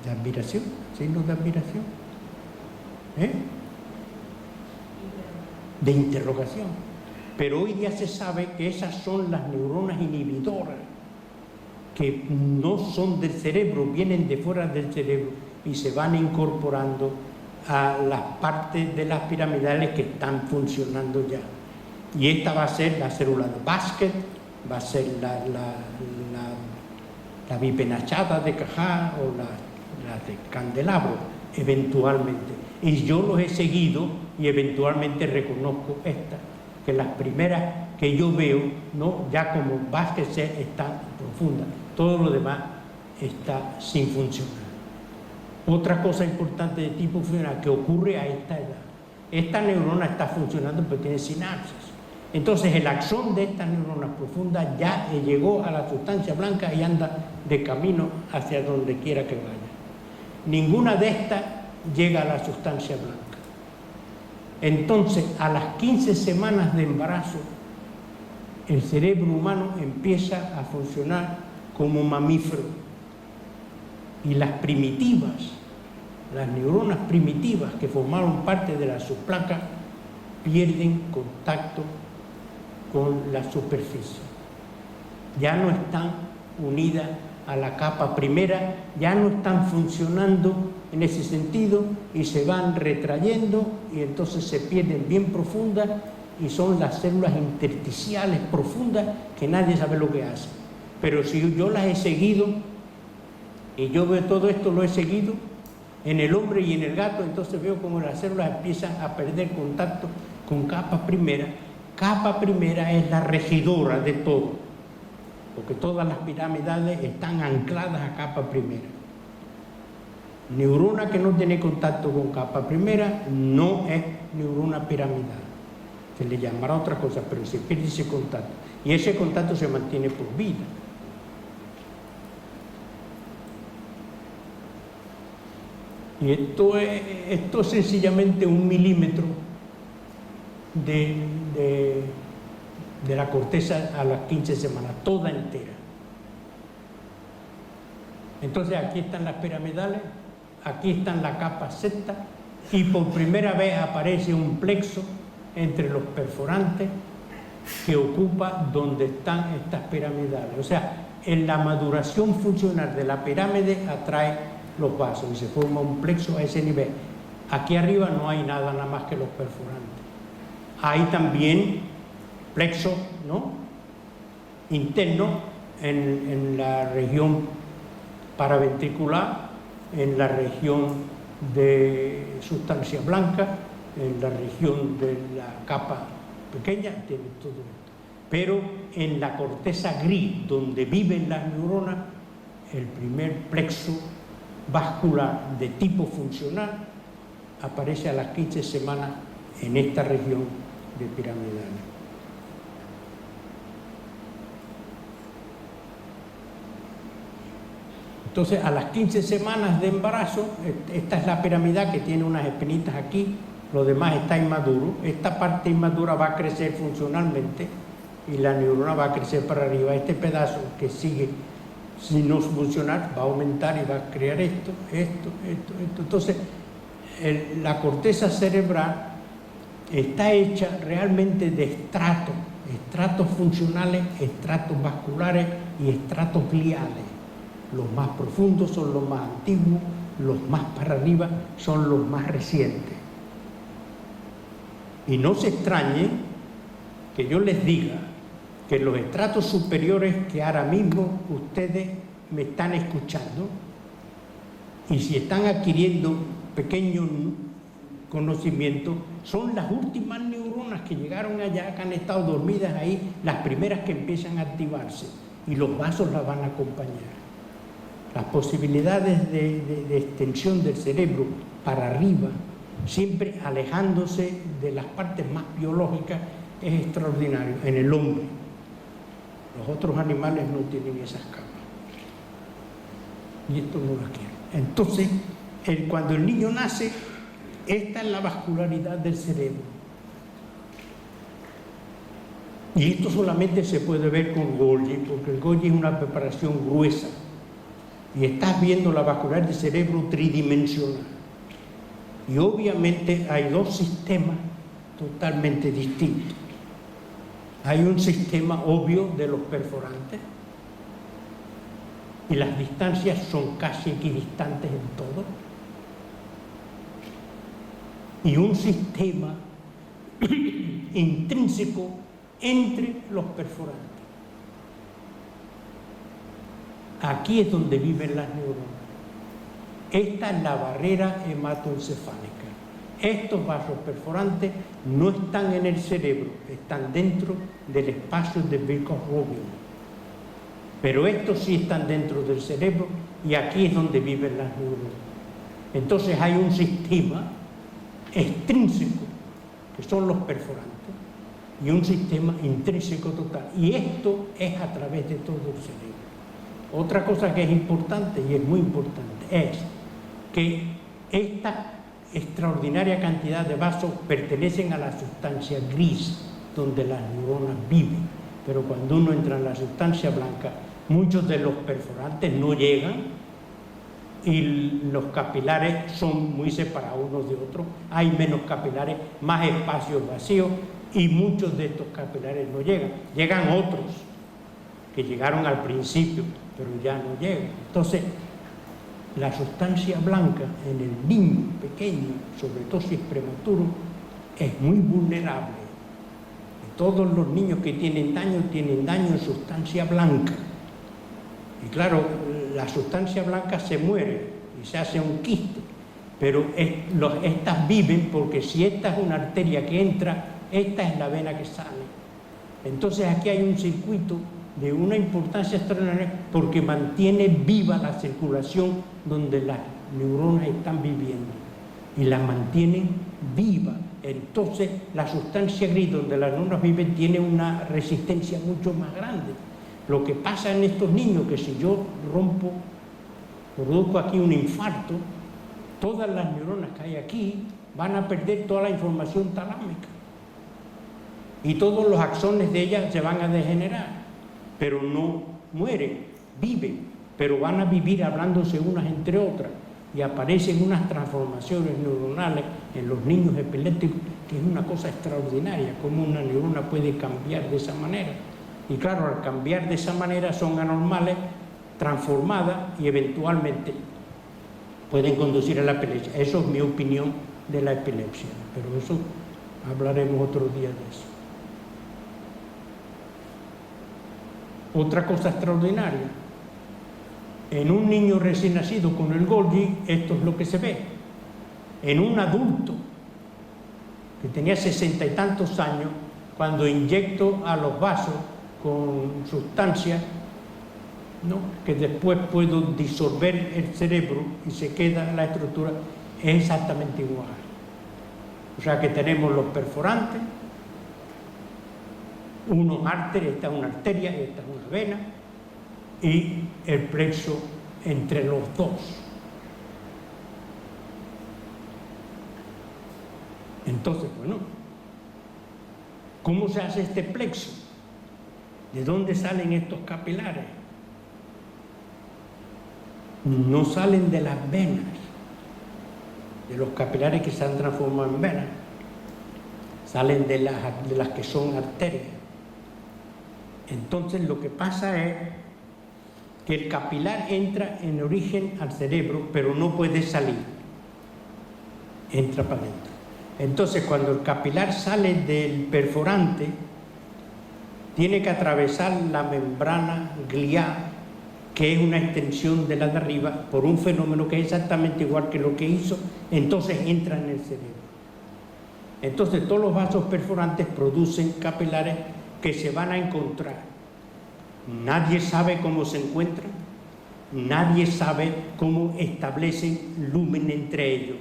de admiración, signo de admiración, de interrogación. Pero hoy ya se sabe que esas son las neuronas inhibidoras, que no son del cerebro, vienen de fuera del cerebro y se van incorporando a las partes de las piramidales que están funcionando ya. Y esta va a ser la célula de Basket, va a ser la bipenachada de Cajá o la de Candelabro, eventualmente. Y yo los he seguido y eventualmente reconozco estas, que las primeras que yo veo, ¿no?, ya como Basket están profundas, todo lo demás está sin funcionar. Otra cosa importante de tipo funcional que ocurre a esta edad, esta neurona está funcionando pero tiene sinapsis. Entonces el axón de estas neuronas profundas ya llegó a la sustancia blanca y anda de camino hacia donde quiera que vaya. Ninguna de estas llega a la sustancia blanca. Entonces, a las 15 semanas de embarazo, el cerebro humano empieza a funcionar como mamífero. Y las primitivas, las neuronas primitivas que formaron parte de la subplaca, pierden contacto con la superficie. Ya no están unidas a la capa primera, ya no están funcionando en ese sentido y se van retrayendo y entonces se pierden bien profundas y son las células intersticiales profundas que nadie sabe lo que hacen. Pero si yo las he seguido y yo veo todo esto, lo he seguido en el hombre y en el gato, entonces veo como las células empiezan a perder contacto con capa primera. Capa primera es la regidora de todo, porque todas las piramidales están ancladas a capa primera. Neurona que no tiene contacto con capa primera no es neurona piramidal. Se le llamará otra cosa, pero se pierde ese contacto. Y ese contacto se mantiene por vida. Y esto es sencillamente 1 milímetro de la corteza a las 15 semanas, toda entera. Entonces aquí están las piramidales, aquí están la capa sexta y por primera vez aparece un plexo entre los perforantes que ocupa donde están estas piramidales. O sea, en la maduración funcional de la pirámide atrae los vasos y se forma un plexo a ese nivel. Aquí arriba no hay nada más que los perforantes. Hay también plexo, ¿no?, interno en la región paraventricular, en la región de sustancia blanca, en la región de la capa pequeña, tiene todo esto. Pero en la corteza gris, donde viven las neuronas, el primer plexo vascular de tipo funcional aparece a las 15 semanas en esta región de piramidales. Entonces, a las 15 semanas de embarazo, esta es la piramidal que tiene unas espinitas aquí, lo demás está inmaduro. Esta parte inmadura va a crecer funcionalmente y la neurona va a crecer para arriba. Este pedazo que sigue sin no funcionar va a aumentar y va a crear esto. Entonces, la corteza cerebral está hecha realmente de estratos funcionales, estratos vasculares y estratos gliales. Los más profundos son los más antiguos, los más para arriba son los más recientes. Y no se extrañen que yo les diga que los estratos superiores que ahora mismo ustedes me están escuchando, y si están adquiriendo pequeños conocimientos, son las últimas neuronas que llegaron allá, que han estado dormidas ahí, las primeras que empiezan a activarse, y los vasos las van a acompañar. Las posibilidades de extensión del cerebro para arriba, siempre alejándose de las partes más biológicas, es extraordinario en el hombre. Los otros animales no tienen esas capas. Y esto no las quiere. Entonces, cuando el niño nace, esta es la vascularidad del cerebro. Y esto solamente se puede ver con Golgi, porque el Golgi es una preparación gruesa. Y estás viendo la vascularidad del cerebro tridimensional. Y obviamente hay dos sistemas totalmente distintos. Hay un sistema obvio de los perforantes, y las distancias son casi equidistantes en todo. Y un sistema intrínseco entre los perforantes. Aquí es donde viven las neuronas. Esta es la barrera hematoencefálica. Estos vasos perforantes no están en el cerebro, están dentro del espacio de Burkitt-Rögl. Pero estos sí están dentro del cerebro y aquí es donde viven las neuronas. Entonces hay un sistema extrínseco, que son los perforantes, y un sistema intrínseco total. Y esto es a través de todo el cerebro. Otra cosa que es importante, y es muy importante, es que esta extraordinaria cantidad de vasos pertenecen a la sustancia gris, donde las neuronas viven. Pero cuando uno entra en la sustancia blanca, muchos de los perforantes no llegan y los capilares son muy separados unos de otros. Hay menos capilares, más espacios vacíos y muchos de estos capilares no llegan. Llegan otros que llegaron al principio, pero ya no llegan. Entonces, la sustancia blanca en el niño pequeño, sobre todo si es prematuro, es muy vulnerable. Y todos los niños que tienen daño en sustancia blanca. Y claro, la sustancia blanca se muere y se hace un quiste, pero estas viven porque si esta es una arteria que entra, esta es la vena que sale. Entonces aquí hay un circuito de una importancia extraordinaria porque mantiene viva la circulación donde las neuronas están viviendo y la mantienen viva. Entonces la sustancia gris donde las neuronas viven tiene una resistencia mucho más grande. Lo que pasa en estos niños, que si yo produzco aquí un infarto, todas las neuronas que hay aquí van a perder toda la información talámica y todos los axones de ellas se van a degenerar, pero no mueren, viven, pero van a vivir hablándose unas entre otras y aparecen unas transformaciones neuronales en los niños epilépticos, que es una cosa extraordinaria, cómo una neurona puede cambiar de esa manera. Y claro, al cambiar de esa manera son anormales, transformadas y eventualmente pueden conducir a la epilepsia. Eso es mi opinión de la epilepsia, pero eso hablaremos otro día de eso. Otra cosa extraordinaria, en un niño recién nacido con el Golgi, esto es lo que se ve. En un adulto que tenía 60 y tantos años, cuando inyecto a los vasos con sustancias, ¿no?, que después puedo disolver el cerebro y se queda la estructura, es exactamente igual. O sea que tenemos los perforantes, unos arterias, esta es una arteria, esta es una vena, y el plexo entre los dos. Entonces, bueno, ¿cómo se hace este plexo? ¿De dónde salen estos capilares? No salen de las venas, de los capilares que se han transformado en venas, salen de las que son arterias. Entonces lo que pasa es que el capilar entra en origen al cerebro, pero no puede salir, entra para adentro. Entonces cuando el capilar sale del perforante, tiene que atravesar la membrana glial, que es una extensión de la de arriba, por un fenómeno que es exactamente igual que lo que hizo, entonces entra en el cerebro. Entonces todos los vasos perforantes producen capilares que se van a encontrar. Nadie sabe cómo se encuentran, nadie sabe cómo establecen lumen entre ellos.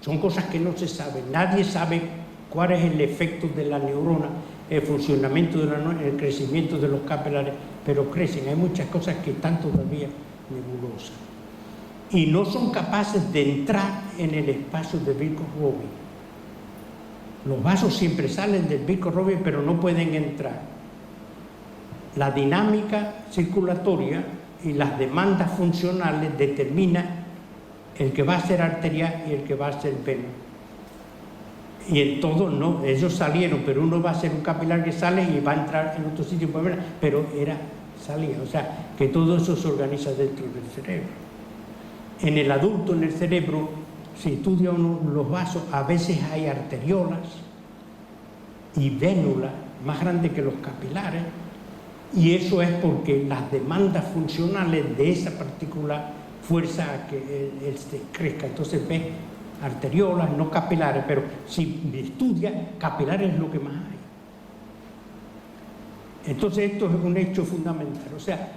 Son cosas que no se saben. Nadie sabe cuál es el efecto de la neurona, el funcionamiento de la neurona, el crecimiento de los capilares, pero crecen. Hay muchas cosas que están todavía nebulosas. Y no son capaces de entrar en el espacio de Birkhoff-Robin. Los vasos siempre salen del Birkhoff-Robin, pero no pueden entrar. La dinámica circulatoria y las demandas funcionales determinan el que va a ser arterial y el que va a ser vena. Y en todo no, ellos salieron, pero uno va a ser un capilar que sale y va a entrar en otro sitio, pero salía. O sea, que todo eso se organiza dentro del cerebro. En el adulto, en el cerebro, si estudia uno los vasos, a veces hay arteriolas y vénulas más grandes que los capilares, y eso es porque las demandas funcionales de esa particular fuerza a que él se crezca. Entonces ve arteriolas, no capilares, pero si estudia, capilares es lo que más hay. Entonces esto es un hecho fundamental. O sea,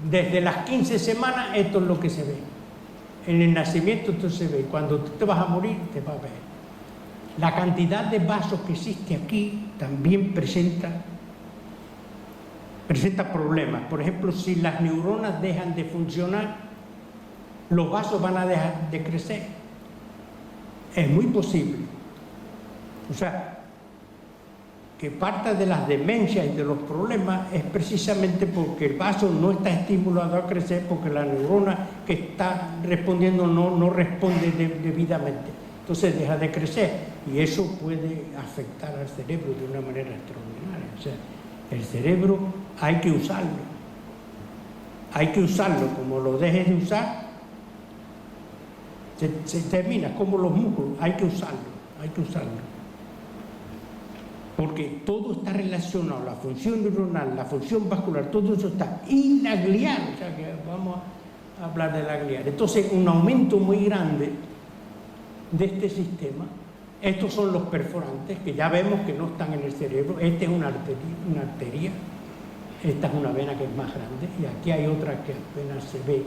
desde las 15 semanas esto es lo que se ve. En el nacimiento esto se ve. Cuando tú te vas a morir, te vas a ver. La cantidad de vasos que existe aquí también presenta problemas. Por ejemplo, si las neuronas dejan de funcionar, los vasos van a dejar de crecer. Es muy posible. O sea, que parte de las demencias y de los problemas es precisamente porque el vaso no está estimulado a crecer, porque la neurona que está respondiendo no responde debidamente. Entonces deja de crecer y eso puede afectar al cerebro de una manera extraordinaria. O sea, el cerebro hay que usarlo. Hay que usarlo. Como lo dejes de usar, se termina, como los músculos. Hay que usarlo. Porque todo está relacionado, la función neuronal, la función vascular, todo eso está. Y la glial, o sea que vamos a hablar de la glial. Entonces, un aumento muy grande de este sistema. Estos son los perforantes, que ya vemos que no están en el cerebro. Esta es una arteria, esta es una vena que es más grande, y aquí hay otra que apenas se ve,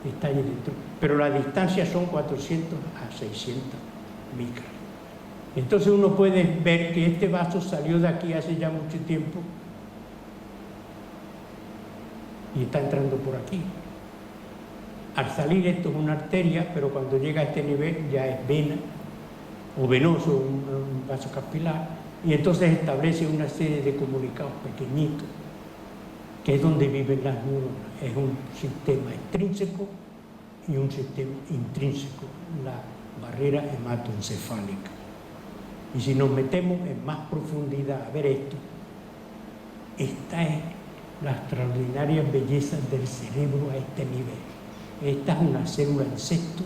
está ahí dentro. Pero la distancia son 400 a 600 micras. Entonces uno puede ver que este vaso salió de aquí hace ya mucho tiempo y está entrando por aquí. Al salir esto es una arteria, pero cuando llega a este nivel ya es vena o venoso, un vaso capilar, y entonces establece una serie de comunicados pequeñitos, que es donde viven las neuronas. Es un sistema extrínseco y un sistema intrínseco, la barrera hematoencefálica. Y si nos metemos en más profundidad a ver esto, esta es la extraordinaria belleza del cerebro a este nivel. Esta es una célula insecto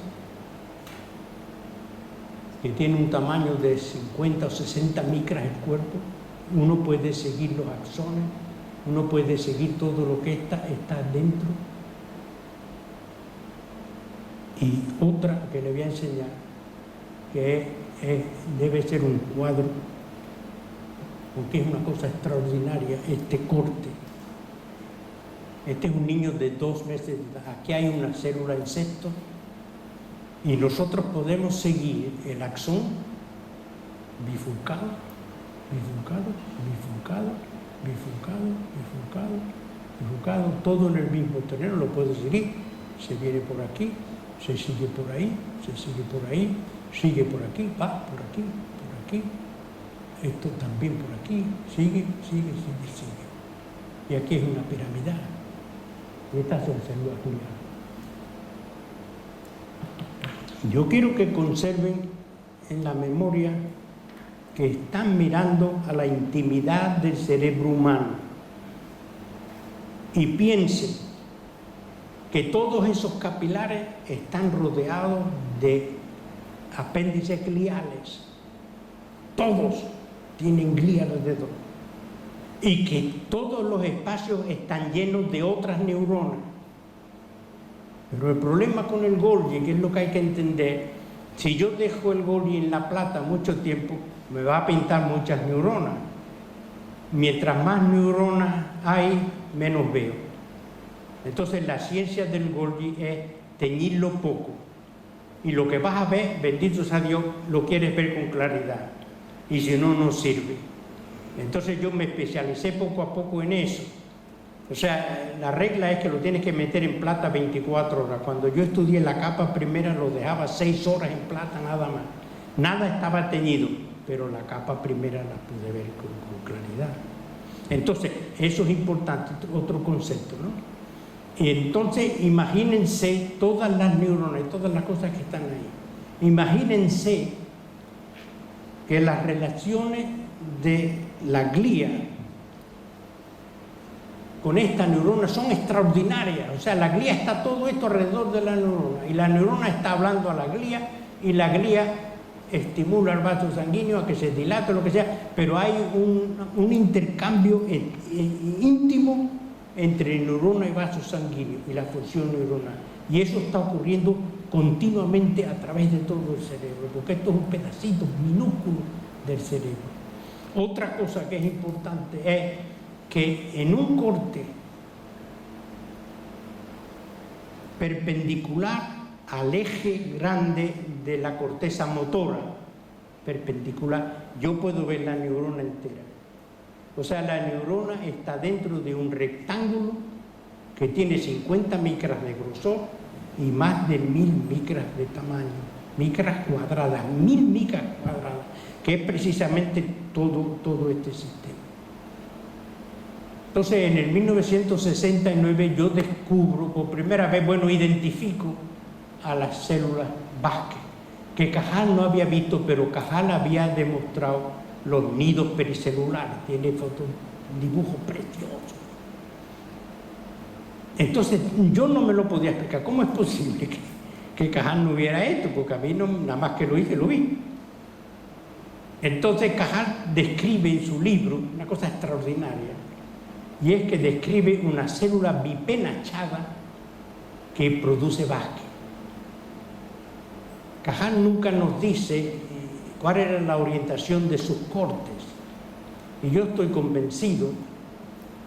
que tiene un tamaño de 50 o 60 micras el cuerpo. Uno puede seguir los axones, uno puede seguir todo lo que está dentro. Y otra que le voy a enseñar, que debe ser un cuadro, porque es una cosa extraordinaria este corte. Este es un niño de 2 meses de edad. Aquí hay una célula insecto y nosotros podemos seguir el axón bifurcado, todo en el mismo terreno. Lo puedo seguir, se viene por aquí, se sigue por ahí, se sigue por ahí, sigue por aquí, va por aquí, esto también por aquí, sigue. Y aquí es una piramidal. Y estas son células gliales. Yo quiero que conserven en la memoria que están mirando a la intimidad del cerebro humano y piensen que todos esos capilares están rodeados de apéndices gliales. Todos tienen glía alrededor. Y que todos los espacios están llenos de otras neuronas. Pero el problema con el Golgi, que es lo que hay que entender, si yo dejo el Golgi en la plata mucho tiempo, me va a pintar muchas neuronas. Mientras más neuronas hay, menos veo. Entonces la ciencia del Golgi es teñirlo poco. Y lo que vas a ver, bendito sea Dios, lo quieres ver con claridad. Y si no, no sirve. Entonces yo me especialicé poco a poco en eso. O sea, la regla es que lo tienes que meter en plata 24 horas. Cuando yo estudié la capa primera lo dejaba 6 horas en plata nada más. Nada estaba teñido, pero la capa primera la pude ver con claridad. Entonces, eso es importante, otro concepto, ¿no? Y entonces, imagínense todas las neuronas y todas las cosas que están ahí. Imagínense que las relaciones de la glía con esta neurona son extraordinarias. O sea, la glía está todo esto alrededor de la neurona y la neurona está hablando a la glía y la glía estimula el vaso sanguíneo a que se dilate o lo que sea, pero hay un intercambio íntimo entre neurona y vaso sanguíneo y la función neuronal. Y eso está ocurriendo continuamente a través de todo el cerebro, porque esto es un pedacito minúsculo del cerebro. Otra cosa que es importante es que en un corte perpendicular al eje grande de la corteza motora, perpendicular, yo puedo ver la neurona entera. O sea, la neurona está dentro de un rectángulo que tiene 50 micras de grosor y más de 1000 micras de tamaño, micras cuadradas, 1000 micras cuadradas, que es precisamente todo este sistema. Entonces, en el 1969 yo descubro, por primera vez, identifico a las células Basque, que Cajal no había visto, pero Cajal había demostrado los nidos pericelulares, tiene fotos, dibujos preciosos. Entonces, yo no me lo podía explicar. ¿Cómo es posible que Cajal no viera esto? Porque a mí no, nada más que lo hice, lo vi. Entonces, Cajal describe en su libro una cosa extraordinaria, y es que describe una célula bipenachada que produce Basque. Cajal nunca nos dice cuál era la orientación de sus cortes. Y yo estoy convencido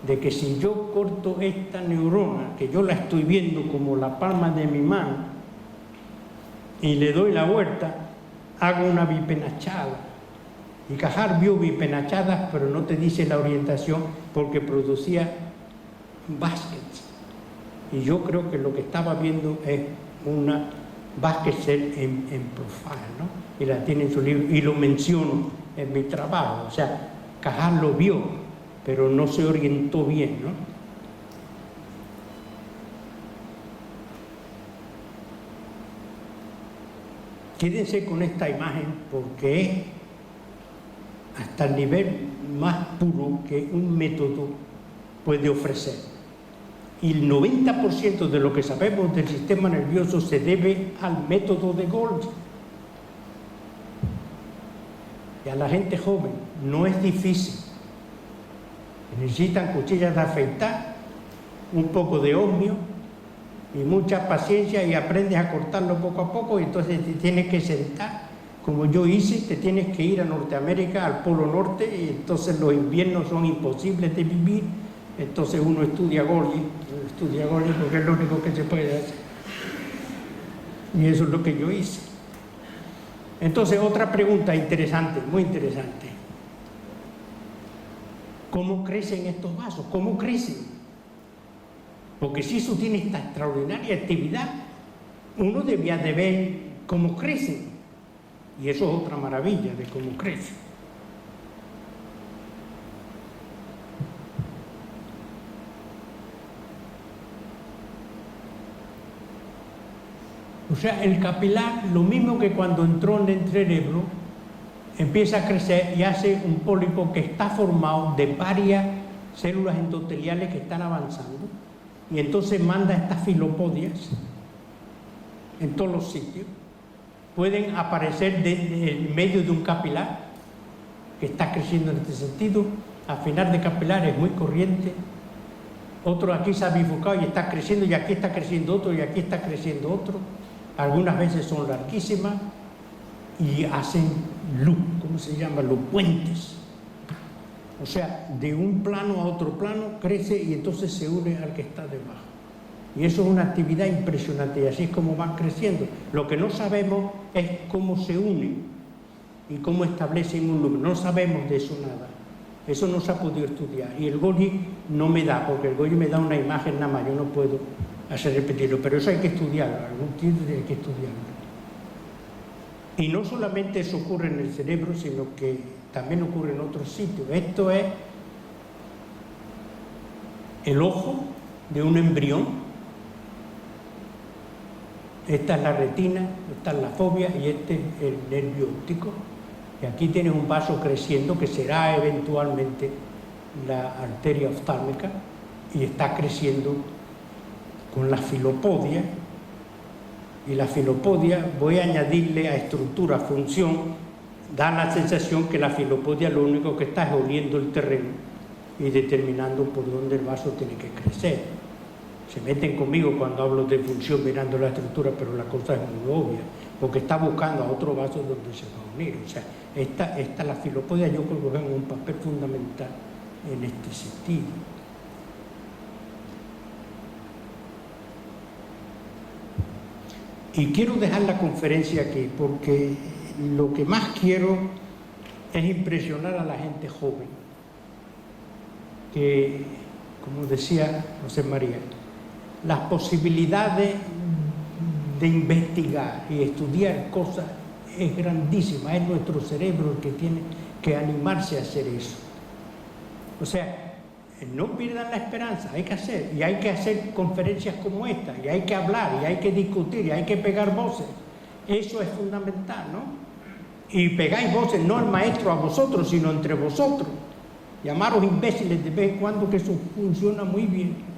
de que si yo corto esta neurona, que yo la estoy viendo como la palma de mi mano, y le doy la vuelta, hago una bipenachada. Y Cajal vio bipenachadas, pero no te dice la orientación porque producía baskets. Y yo creo que lo que estaba viendo es una basket cell en profile, ¿no? Y la tiene en su libro, y lo menciono en mi trabajo. O sea, Cajal lo vio, pero no se orientó bien, ¿no? Quédense con esta imagen porque es hasta el nivel más puro que un método puede ofrecer. Y el 90% de lo que sabemos del sistema nervioso se debe al método de Golgi. Y a la gente joven no es difícil. Necesitan cuchillas de afeitar, un poco de osmio y mucha paciencia, y aprendes a cortarlo poco a poco, y entonces te tienes que sentar, como yo hice, te tienes que ir a Norteamérica, al Polo Norte, y entonces los inviernos son imposibles de vivir. Entonces uno estudia Golgi porque es lo único que se puede hacer. Y eso es lo que yo hice. Entonces, otra pregunta interesante, muy interesante. ¿Cómo crecen estos vasos? ¿Cómo crecen? Porque si eso tiene esta extraordinaria actividad, uno debía de ver cómo crecen. Y eso es otra maravilla de cómo crecen. O sea, el capilar, lo mismo que cuando entró en el cerebro, empieza a crecer y hace un pólipo que está formado de varias células endoteliales que están avanzando, y entonces manda estas filopodias en todos los sitios. Pueden aparecer en medio de un capilar que está creciendo en este sentido. Al final de capilar es muy corriente. Otro aquí se ha bifurcado y está creciendo, y aquí está creciendo otro, y aquí está creciendo otro. Algunas veces son larguísimas y hacen loop, ¿cómo se llama? Los puentes. O sea, de un plano a otro plano crece y entonces se une al que está debajo. Y eso es una actividad impresionante y así es como van creciendo. Lo que no sabemos es cómo se unen y cómo establecen un número. No sabemos de eso nada. Eso no se ha podido estudiar. Y el Golgi no me da, porque el Golgi me da una imagen nada más, yo no puedo hacer repetirlo. Pero eso hay que estudiarlo, algún tiempo hay que estudiarlo. Y no solamente eso ocurre en el cerebro, sino que también ocurre en otros sitios. Esto es el ojo de un embrión. Esta es la retina, esta es la fóvea y este es el nervio óptico. Y aquí tienes un vaso creciendo que será eventualmente la arteria oftálmica y está creciendo con la filopodia. Y la filopodia, voy a añadirle a estructura, función, da la sensación que la filopodia lo único que está es oliendo el terreno y determinando por dónde el vaso tiene que crecer. Se meten conmigo cuando hablo de función mirando la estructura, pero la cosa es muy obvia, porque está buscando a otro vaso donde se va a unir. O sea, esta la filopodia yo creo que juega un papel fundamental en este sentido. Y quiero dejar la conferencia aquí, porque lo que más quiero es impresionar a la gente joven, que, como decía José María, las posibilidades de investigar y estudiar cosas es grandísima, es nuestro cerebro el que tiene que animarse a hacer eso. O sea, no pierdan la esperanza, hay que hacer, y hay que hacer conferencias como esta, y hay que hablar, y hay que discutir, y hay que pegar voces. Eso es fundamental, ¿no? Y pegáis voces no al maestro a vosotros, sino entre vosotros. Llamaros imbéciles de vez en cuando, que eso funciona muy bien.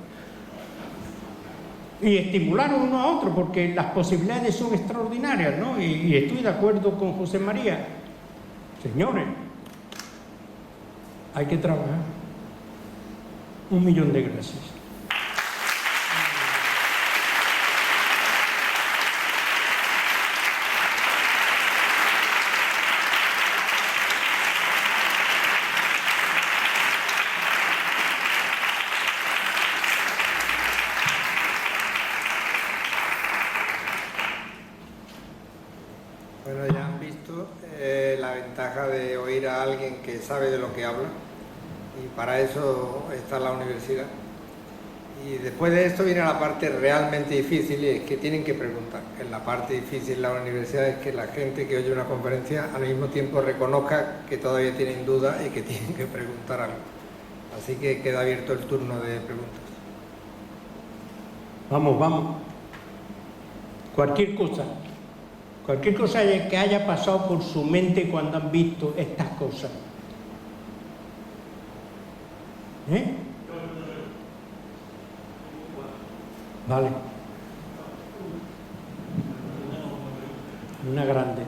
Y estimular uno a otro, porque las posibilidades son extraordinarias, ¿no? Y estoy de acuerdo con José María. Señores, hay que trabajar. 1.000.000 de gracias. Bueno, ya han visto la ventaja de oír a alguien que sabe de lo que habla, y para eso está la universidad. Y después de esto viene la parte realmente difícil, y es que tienen que preguntar. En la parte difícil de la universidad es que la gente que oye una conferencia al mismo tiempo reconozca que todavía tienen dudas y que tienen que preguntar algo. Así que queda abierto el turno de preguntas. Vamos. Cualquier cosa que haya pasado por su mente cuando han visto estas cosas. Vale. Una grande.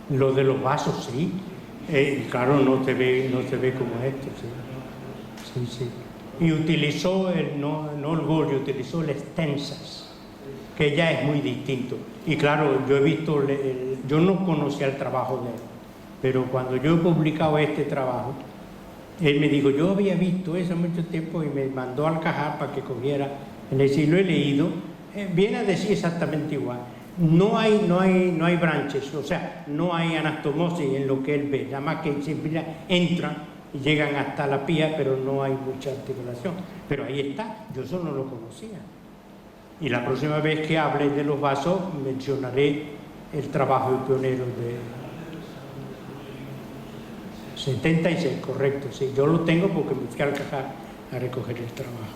Lo de los vasos, sí. Claro, no se ve como esto, sí. Y utilizó no el Golgi, utilizó el Stensas, que ya es muy distinto. Y claro, yo he visto, yo no conocía el trabajo de él, pero cuando yo he publicado este trabajo, él me dijo, yo había visto eso mucho tiempo y me mandó al Cajal para que cogiera. Le decía, lo he leído, viene a decir exactamente igual. No hay branches, o sea, no hay anastomosis en lo que él ve, nada más que siempre entran y llegan hasta la pía, pero no hay mucha articulación. Pero ahí está, yo eso no lo conocía. Y la próxima vez que hable de los vasos mencionaré el trabajo pionero de 76, correcto, sí, yo lo tengo porque me fui al Cajal a recoger el trabajo.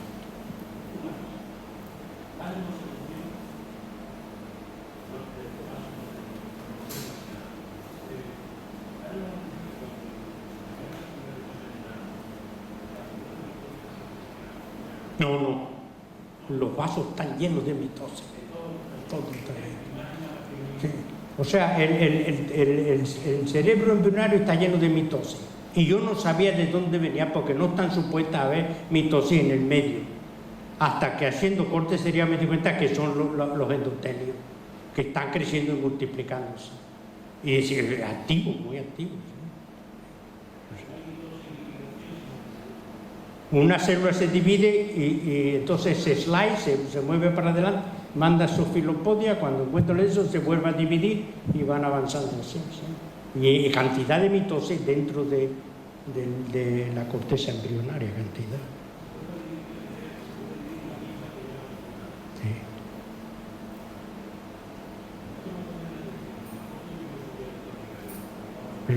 No, los vasos están llenos de mitosis, todo está lleno. Sí. O sea, el cerebro embrionario está lleno de mitosis, y yo no sabía de dónde venía, porque no están supuestas a haber mitosis en el medio, hasta que haciendo corte sería me di cuenta que son los endotelios, que están creciendo y multiplicándose. Y es activo, muy activo. ¿Sí? Una célula se divide y entonces se se mueve para adelante, manda su filopodia, cuando encuentra eso se vuelve a dividir y van avanzando así. ¿Sí? Y cantidad de mitosis dentro de la corteza embrionaria, cantidad. Sí. Sí.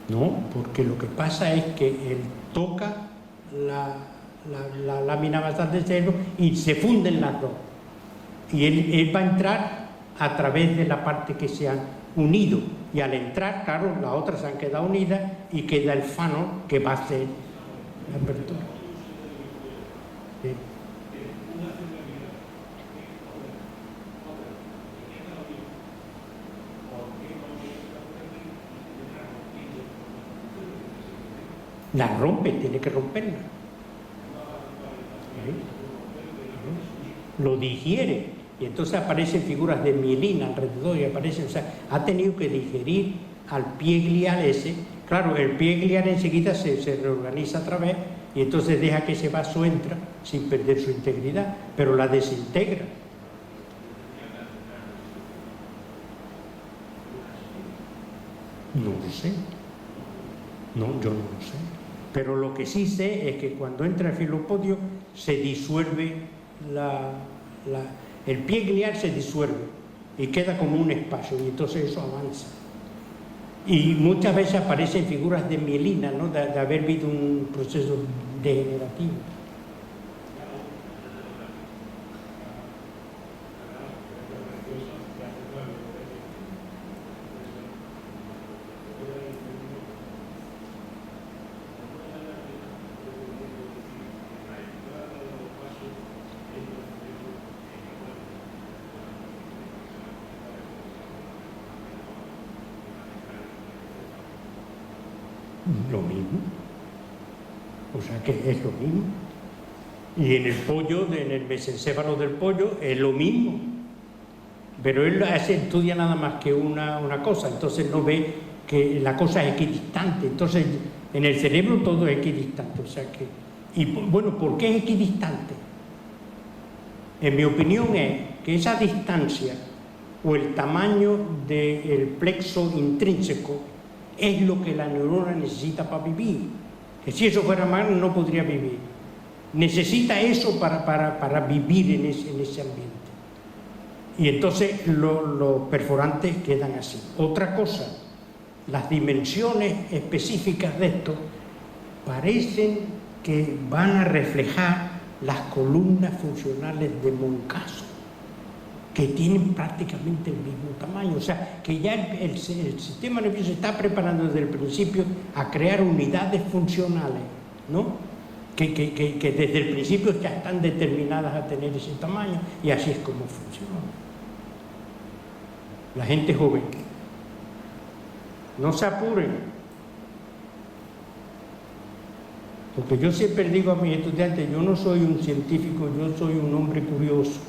No, porque lo que pasa es que él toca la lámina basal del cerebro y se funden las dos. Y él va a entrar a través de la parte que se han unido. Y al entrar, claro, las otras se han quedado unidas y queda el fano que va a hacer la apertura. Sí. La rompe, tiene que romperla. ¿Sí? Lo digiere y entonces aparecen figuras de mielina alrededor y aparecen, o sea, ha tenido que digerir al pie glial ese. Claro, el pie glial enseguida se reorganiza otra vez y entonces deja que ese vaso entra sin perder su integridad, pero la desintegra. No lo sé. No, yo no lo sé. Pero lo que sí sé es que cuando entra el filopodio se disuelve el pie glial se disuelve y queda como un espacio y entonces eso avanza. Y muchas veces aparecen figuras de mielina, ¿no? de haber habido un proceso degenerativo. Lo mismo, o sea que es lo mismo. Y en el pollo, en el mesencéfalo del pollo, es lo mismo. Pero él estudia nada más que una cosa, entonces no ve que la cosa es equidistante. Entonces, en el cerebro todo es equidistante. O sea que, y bueno, ¿por qué es equidistante? En mi opinión es que esa distancia o el tamaño del plexo intrínseco es lo que la neurona necesita para vivir. Que si eso fuera más, no podría vivir. Necesita eso para vivir en ese ambiente. Y entonces los perforantes quedan así. Otra cosa, las dimensiones específicas de esto parecen que van a reflejar las columnas funcionales de Moncaso, que tienen prácticamente el mismo tamaño. O sea, que ya el sistema nervioso se está preparando desde el principio a crear unidades funcionales, ¿no? Que desde el principio ya están determinadas a tener ese tamaño y así es como funciona. La gente joven, no se apuren, porque yo siempre digo a mis estudiantes, yo no soy un científico, yo soy un hombre curioso.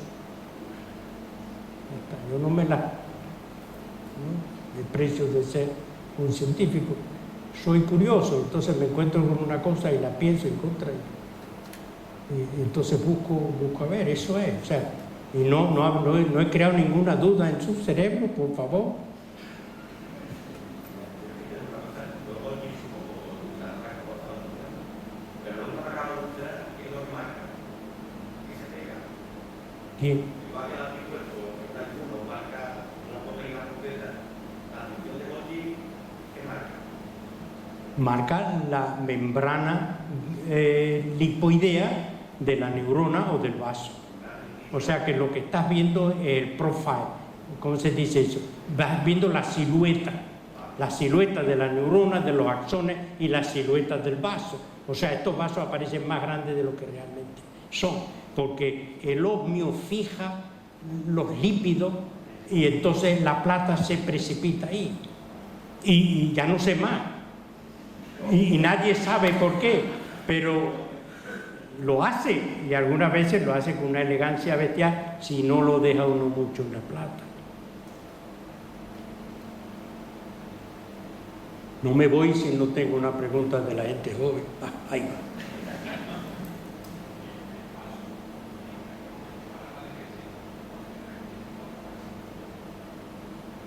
Yo no me desprecio de ser un científico, soy curioso, entonces me encuentro con una cosa y la pienso en contra y entonces busco a ver, eso es, o sea, y no he creado ninguna duda en su cerebro, por favor. ¿Quién? Marca la membrana lipoidea de la neurona o del vaso. O sea que lo que estás viendo es el profile. ¿Cómo se dice eso? Vas viendo la silueta de la neurona, de los axones y la silueta del vaso. O sea, estos vasos aparecen más grandes de lo que realmente son, porque el osmio fija los lípidos y entonces la plata se precipita ahí. y ya no sé más. Y nadie sabe por qué, pero lo hace, y algunas veces lo hace con una elegancia bestial si no lo deja uno mucho en la plata. No me voy si no tengo una pregunta de la gente joven. Ahí va.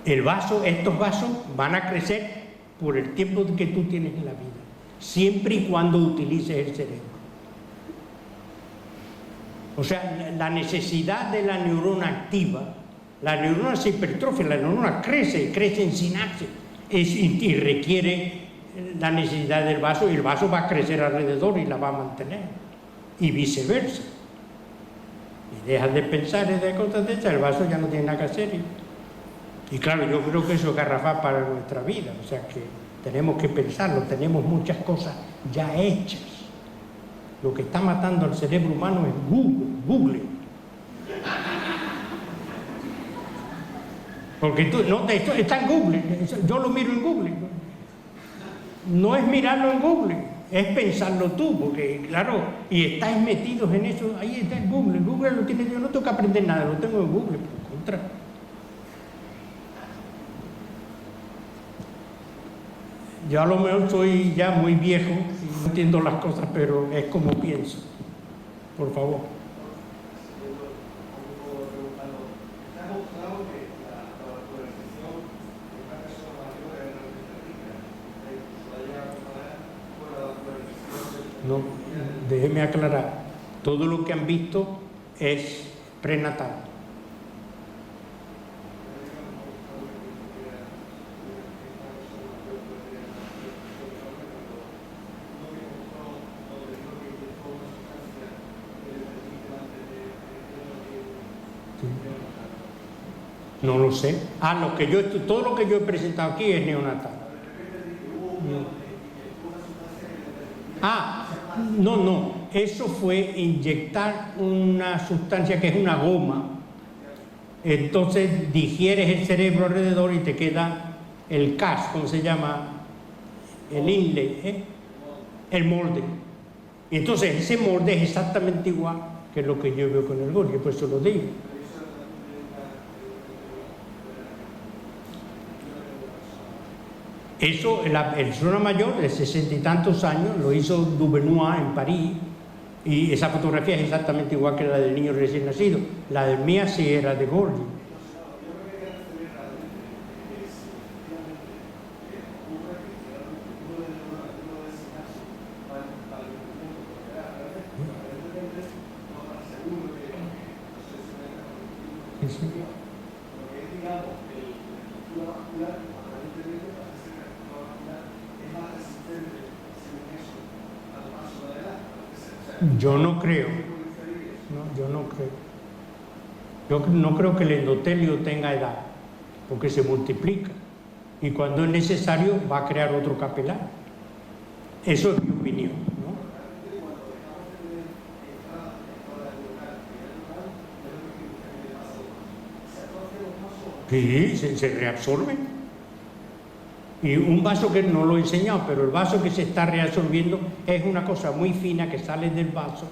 El vaso, estos vasos van a crecer por el tiempo que tú tienes en la vida, siempre y cuando utilices el cerebro. O sea, la necesidad de la neurona activa, la neurona se hipertrofia, la neurona crece en sinapsis y requiere la necesidad del vaso, y el vaso va a crecer alrededor y la va a mantener, y viceversa. Y dejas de pensar en de cosas de esas, el vaso ya no tiene nada que hacer. Y claro, yo creo que eso es garrafal para nuestra vida, o sea que tenemos que pensarlo, tenemos muchas cosas ya hechas. Lo que está matando al cerebro humano es Google. Porque esto está en Google, yo lo miro en Google. No es mirarlo en Google, es pensarlo tú, porque claro, y estáis metidos en eso, ahí está en Google. Google lo tiene, yo no tengo que aprender nada, lo tengo en Google, por contra. Yo a lo mejor soy ya muy viejo y no entiendo las cosas, pero es como pienso. Por favor. No, déjeme aclarar. Todo lo que han visto es prenatal. No lo sé. Todo lo que yo he presentado aquí es neonatal. No. Eso fue inyectar una sustancia que es una goma. Entonces digieres el cerebro alrededor y te queda el CAS, ¿cómo se llama? El inlay, el molde. Y entonces ese molde es exactamente igual que lo que yo veo con el Golgi, por eso lo digo. Eso, la persona mayor de 60 y tantos años lo hizo Dubenois en París, y esa fotografía es exactamente igual que la del niño recién nacido. La de mía sí era de Golgi. Yo no creo. Yo no creo. Yo no creo que el endotelio tenga edad, porque se multiplica. Y cuando es necesario va a crear otro capilar. Eso es mi opinión, ¿no? Sí, se reabsorbe. Y un vaso que no lo he enseñado, pero el vaso que se está reabsorbiendo es una cosa muy fina que sale del vaso,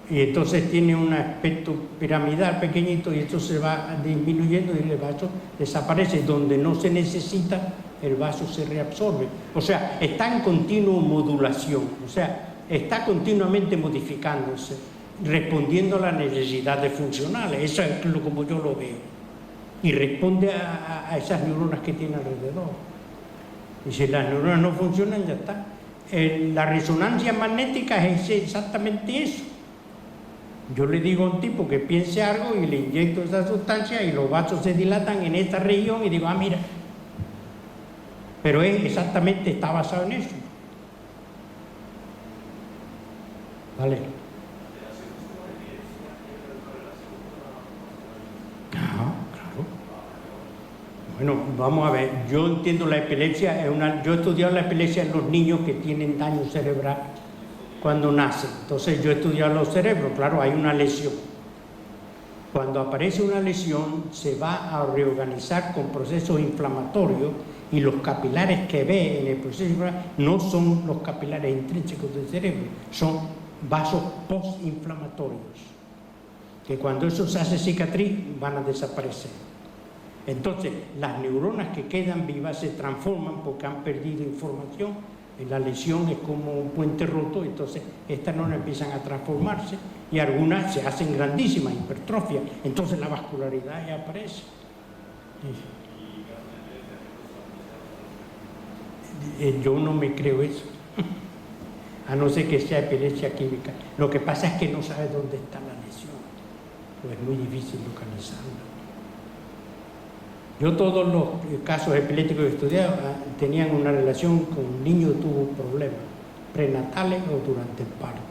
y entonces tiene un aspecto piramidal pequeñito, y esto se va disminuyendo y el vaso desaparece. Donde no se necesita, el vaso se reabsorbe. O sea, está en continua modulación, o sea, está continuamente modificándose, respondiendo a las necesidades funcionales. Eso es como yo lo veo. Y responde a esas neuronas que tiene alrededor. Y si las neuronas no funcionan, ya está. La resonancia magnética es exactamente eso. Yo le digo a un tipo que piense algo y le inyecto esa sustancia y los vasos se dilatan en esta región y digo, mira. Pero está basado en eso. Vale. Bueno, vamos a ver, yo entiendo la epilepsia, yo he estudiado la epilepsia en los niños que tienen daño cerebral cuando nacen. Entonces yo he estudiado los cerebros, claro, hay una lesión. Cuando aparece una lesión se va a reorganizar con procesos inflamatorios y los capilares que ve en el proceso inflamatorio no son los capilares intrínsecos del cerebro, son vasos postinflamatorios, que cuando eso se hace cicatriz van a desaparecer. Entonces, las neuronas que quedan vivas se transforman porque han perdido información. La lesión es como un puente roto, entonces estas neuronas empiezan a transformarse y algunas se hacen grandísimas, hipertrofia, entonces la vascularidad ya aparece. Yo no me creo eso, a no ser que sea epilepsia química. Lo que pasa es que no sabe dónde está la lesión, pues es muy difícil localizarla. Yo todos los casos epilépticos que he estudiado tenían una relación con un niño que tuvo problemas prenatales o durante el parto.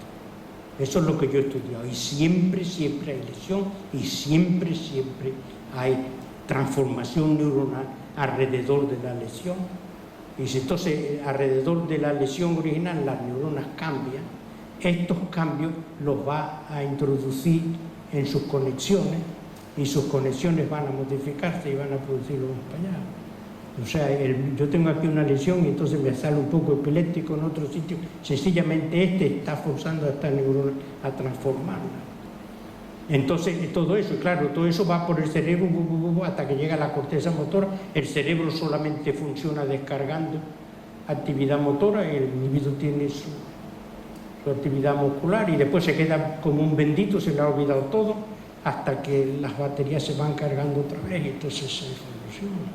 Eso es lo que yo he estudiado. Y siempre hay lesión y siempre hay transformación neuronal alrededor de la lesión. Y si entonces alrededor de la lesión original las neuronas cambian, estos cambios los va a introducir en sus conexiones y sus conexiones van a modificarse y van a producir los españoles. O sea, yo tengo aquí una lesión y entonces me sale un poco epiléptico en otro sitio. Sencillamente está forzando a esta neurona a transformarla. Entonces, todo eso, claro, todo eso va por el cerebro hasta que llega a la corteza motora. El cerebro solamente funciona descargando actividad motora y el individuo tiene su actividad muscular y después se queda como un bendito, se le ha olvidado todo, hasta que las baterías se van cargando otra vez y entonces se evoluciona.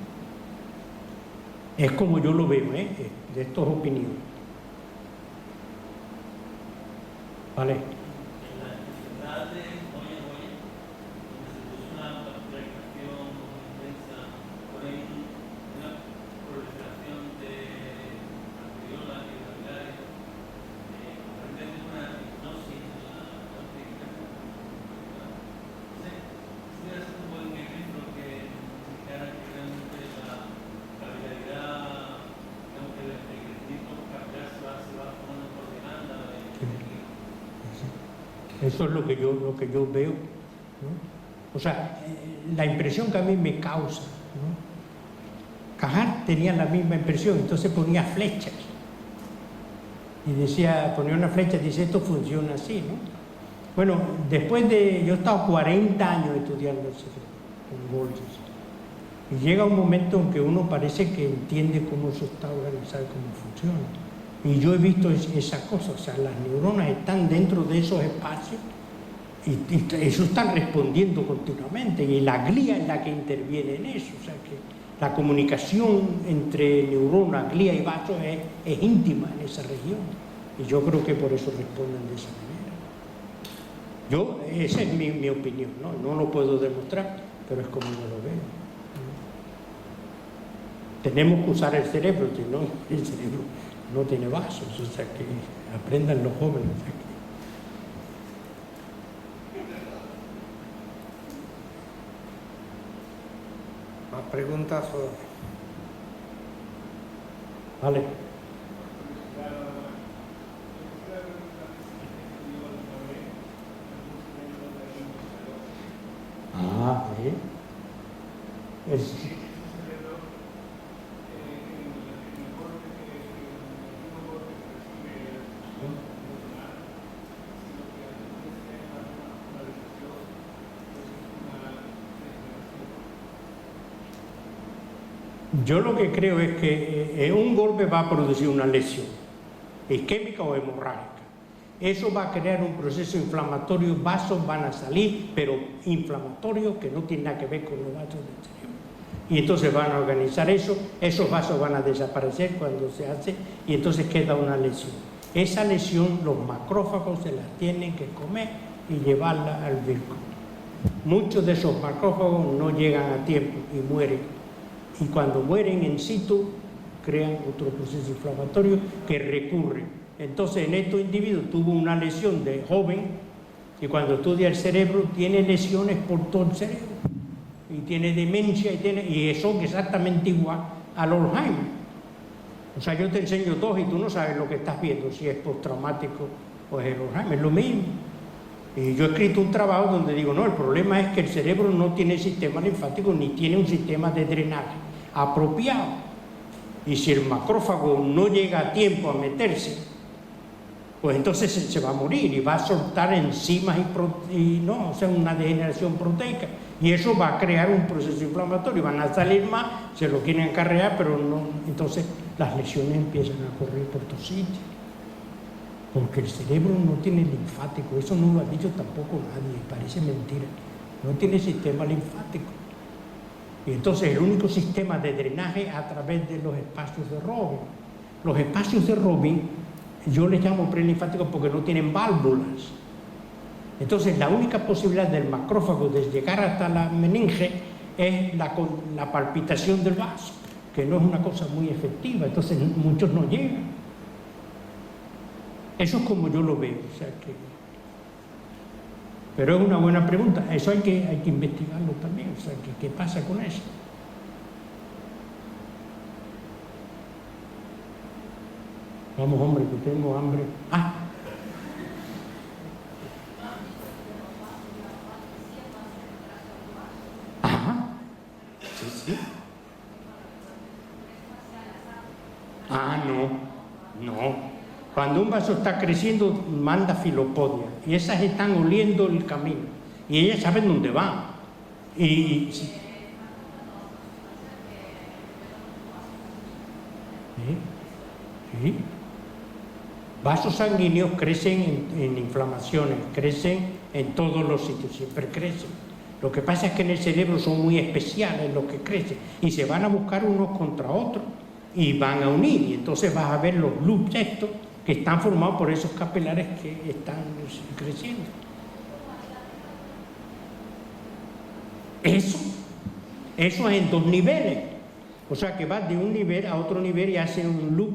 Es como yo lo veo, de estas opiniones. ¿Vale? Eso es lo que yo veo, ¿no? O sea, la impresión que a mí me causa, ¿no? Cajal tenía la misma impresión, entonces ponía flechas y ponía una flecha y dice, esto funciona así, ¿no? Bueno, yo he estado 40 años estudiando el cerebro con Borges y llega un momento en que uno parece que entiende cómo eso está organizado y cómo funciona. Y yo he visto esa cosa, o sea, las neuronas están dentro de esos espacios y eso están respondiendo continuamente y la glía es la que interviene en eso, o sea que la comunicación entre neurona, glía y vaso es íntima en esa región y yo creo que por eso responden de esa manera. Esa es mi opinión, no lo puedo demostrar, pero es como yo lo veo. Tenemos que usar el cerebro, si no, el cerebro no tiene vasos, o sea que aprendan los jóvenes aquí. ¿Más preguntas? Vale. Yo lo que creo es que un golpe va a producir una lesión isquémica o hemorrágica. Eso va a crear un proceso inflamatorio, vasos van a salir, pero inflamatorios que no tienen nada que ver con los vasos del cerebro. Y entonces van a organizar eso, esos vasos van a desaparecer cuando se hace y entonces queda una lesión. Esa lesión los macrófagos se la tienen que comer y llevarla al vírculo. Muchos de esos macrófagos no llegan a tiempo y mueren. Y cuando mueren in situ, crean otro proceso inflamatorio que recurre. Entonces, en estos individuos tuvo una lesión de joven y cuando estudia el cerebro tiene lesiones por todo el cerebro. Y tiene demencia y son exactamente igual al Alzheimer. O sea, yo te enseño dos y tú no sabes lo que estás viendo, si es postraumático o es el Alzheimer, es lo mismo. Y yo he escrito un trabajo donde digo, no, el problema es que el cerebro no tiene sistema linfático ni tiene un sistema de drenaje apropiado. Y si el macrófago no llega a tiempo a meterse, pues entonces se va a morir y va a soltar enzimas o sea, una degeneración proteica. Y eso va a crear un proceso inflamatorio. Van a salir más, se lo quieren acarrear, pero no. Entonces las lesiones empiezan a correr por todos sitios. Porque el cerebro no tiene linfático. Eso no lo ha dicho tampoco nadie, parece mentira. No tiene sistema linfático. Y entonces el único sistema de drenaje a través de los espacios de Robin. Los espacios de Robin, yo les llamo prelinfáticos porque no tienen válvulas. Entonces la única posibilidad del macrófago de llegar hasta la meninge es la palpitación del vaso, que no es una cosa muy efectiva, entonces muchos no llegan. Eso es como yo lo veo, o sea que... Pero es una buena pregunta, eso hay que investigarlo también, o sea, ¿qué pasa con eso? Vamos, hombre, que tengo hambre. Sí. No. Cuando un vaso está creciendo, manda filopodia. Y esas están oliendo el camino. Y ellas saben dónde van. Sí. Vasos sanguíneos crecen en inflamaciones, crecen en todos los sitios, siempre crecen. Lo que pasa es que en el cerebro son muy especiales los que crecen y se van a buscar unos contra otros y van a unir, y entonces vas a ver los loops estos que están formados por esos capilares que están creciendo. Eso es en 2 niveles, o sea que vas de un nivel a otro nivel y hace un loop,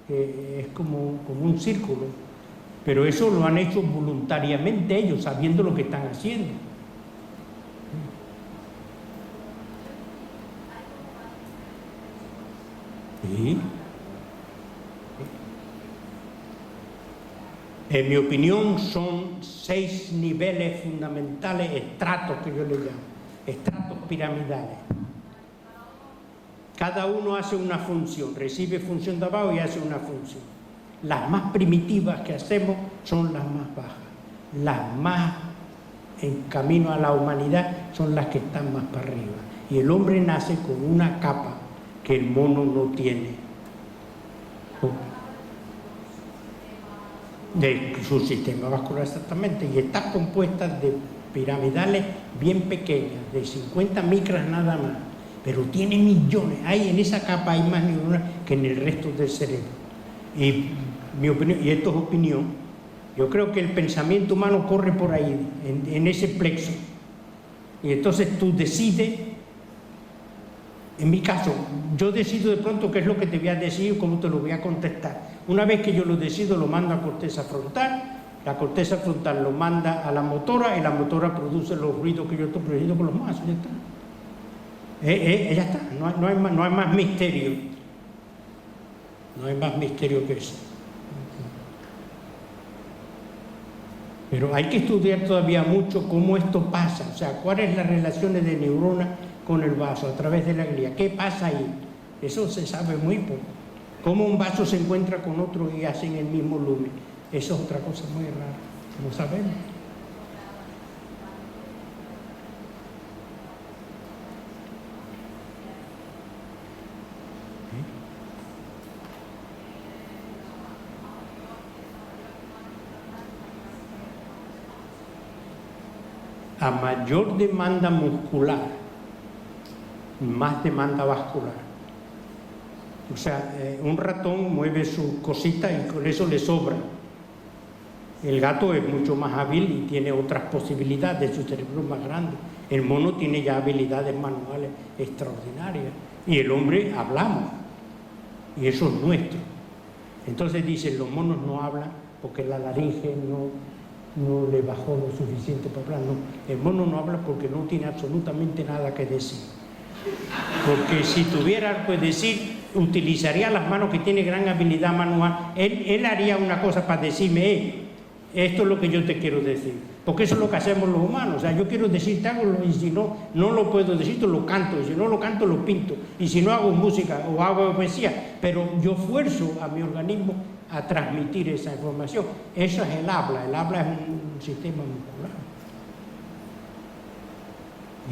es como un círculo, pero eso lo han hecho voluntariamente ellos, sabiendo lo que están haciendo. ¿Sí? En mi opinión son 6 niveles fundamentales, estratos que yo le llamo, estratos piramidales. Cada uno hace una función, recibe función de abajo y hace una función. Las más primitivas que hacemos son las más bajas. Las más en camino a la humanidad son las que están más para arriba. Y el hombre nace con una capa que el mono no tiene. De su sistema vascular, exactamente. Y está compuesta de piramidales bien pequeñas, de 50 micras nada más. Pero tiene millones. En esa capa hay más neuronas que en el resto del cerebro. Y mi opinión, y esto es opinión, yo creo que el pensamiento humano corre por ahí, en ese plexo. Y entonces tú decides, en mi caso, yo decido de pronto qué es lo que te voy a decir y cómo te lo voy a contestar. Una vez que yo lo decido, lo mando a corteza frontal, la corteza frontal lo manda a la motora y la motora produce los ruidos que yo estoy produciendo con los mazos, ya está. Ya está, no hay más misterio. No hay más misterio que eso. Pero hay que estudiar todavía mucho cómo esto pasa, o sea, cuáles las relaciones de neuronas con el vaso a través de la glía. ¿Qué pasa ahí? Eso se sabe muy poco. Cómo un vaso se encuentra con otro y hacen el mismo lumen. Eso es otra cosa muy rara, no sabemos. A mayor demanda muscular, más demanda vascular. O sea, un ratón mueve sus cositas y con eso le sobra. El gato es mucho más hábil y tiene otras posibilidades, su cerebro es más grande. El mono tiene ya habilidades manuales extraordinarias. Y el hombre hablamos, y eso es nuestro. Entonces dicen, los monos no hablan porque la laringe no le bajó lo suficiente para hablar. No, el mono no habla porque no tiene absolutamente nada que decir. Porque si tuviera algo que decir, utilizaría las manos, que tiene gran habilidad manual. Él haría una cosa para decirme, esto es lo que yo te quiero decir. porque eso es lo que hacemos los humanos. O sea, yo quiero decirte algo y si no, no lo puedo decir, lo canto, y si no lo canto, lo pinto, y si no hago música o hago poesía, pero yo fuerzo a mi organismo a transmitir esa información. Eso es el habla es un sistema muscular.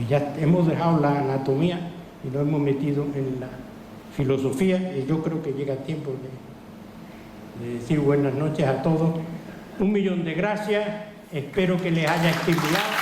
Y ya hemos dejado la anatomía y nos hemos metido en la filosofía, y yo creo que llega tiempo de decir buenas noches a todos. 1.000.000 de gracias, espero que les haya estimulado.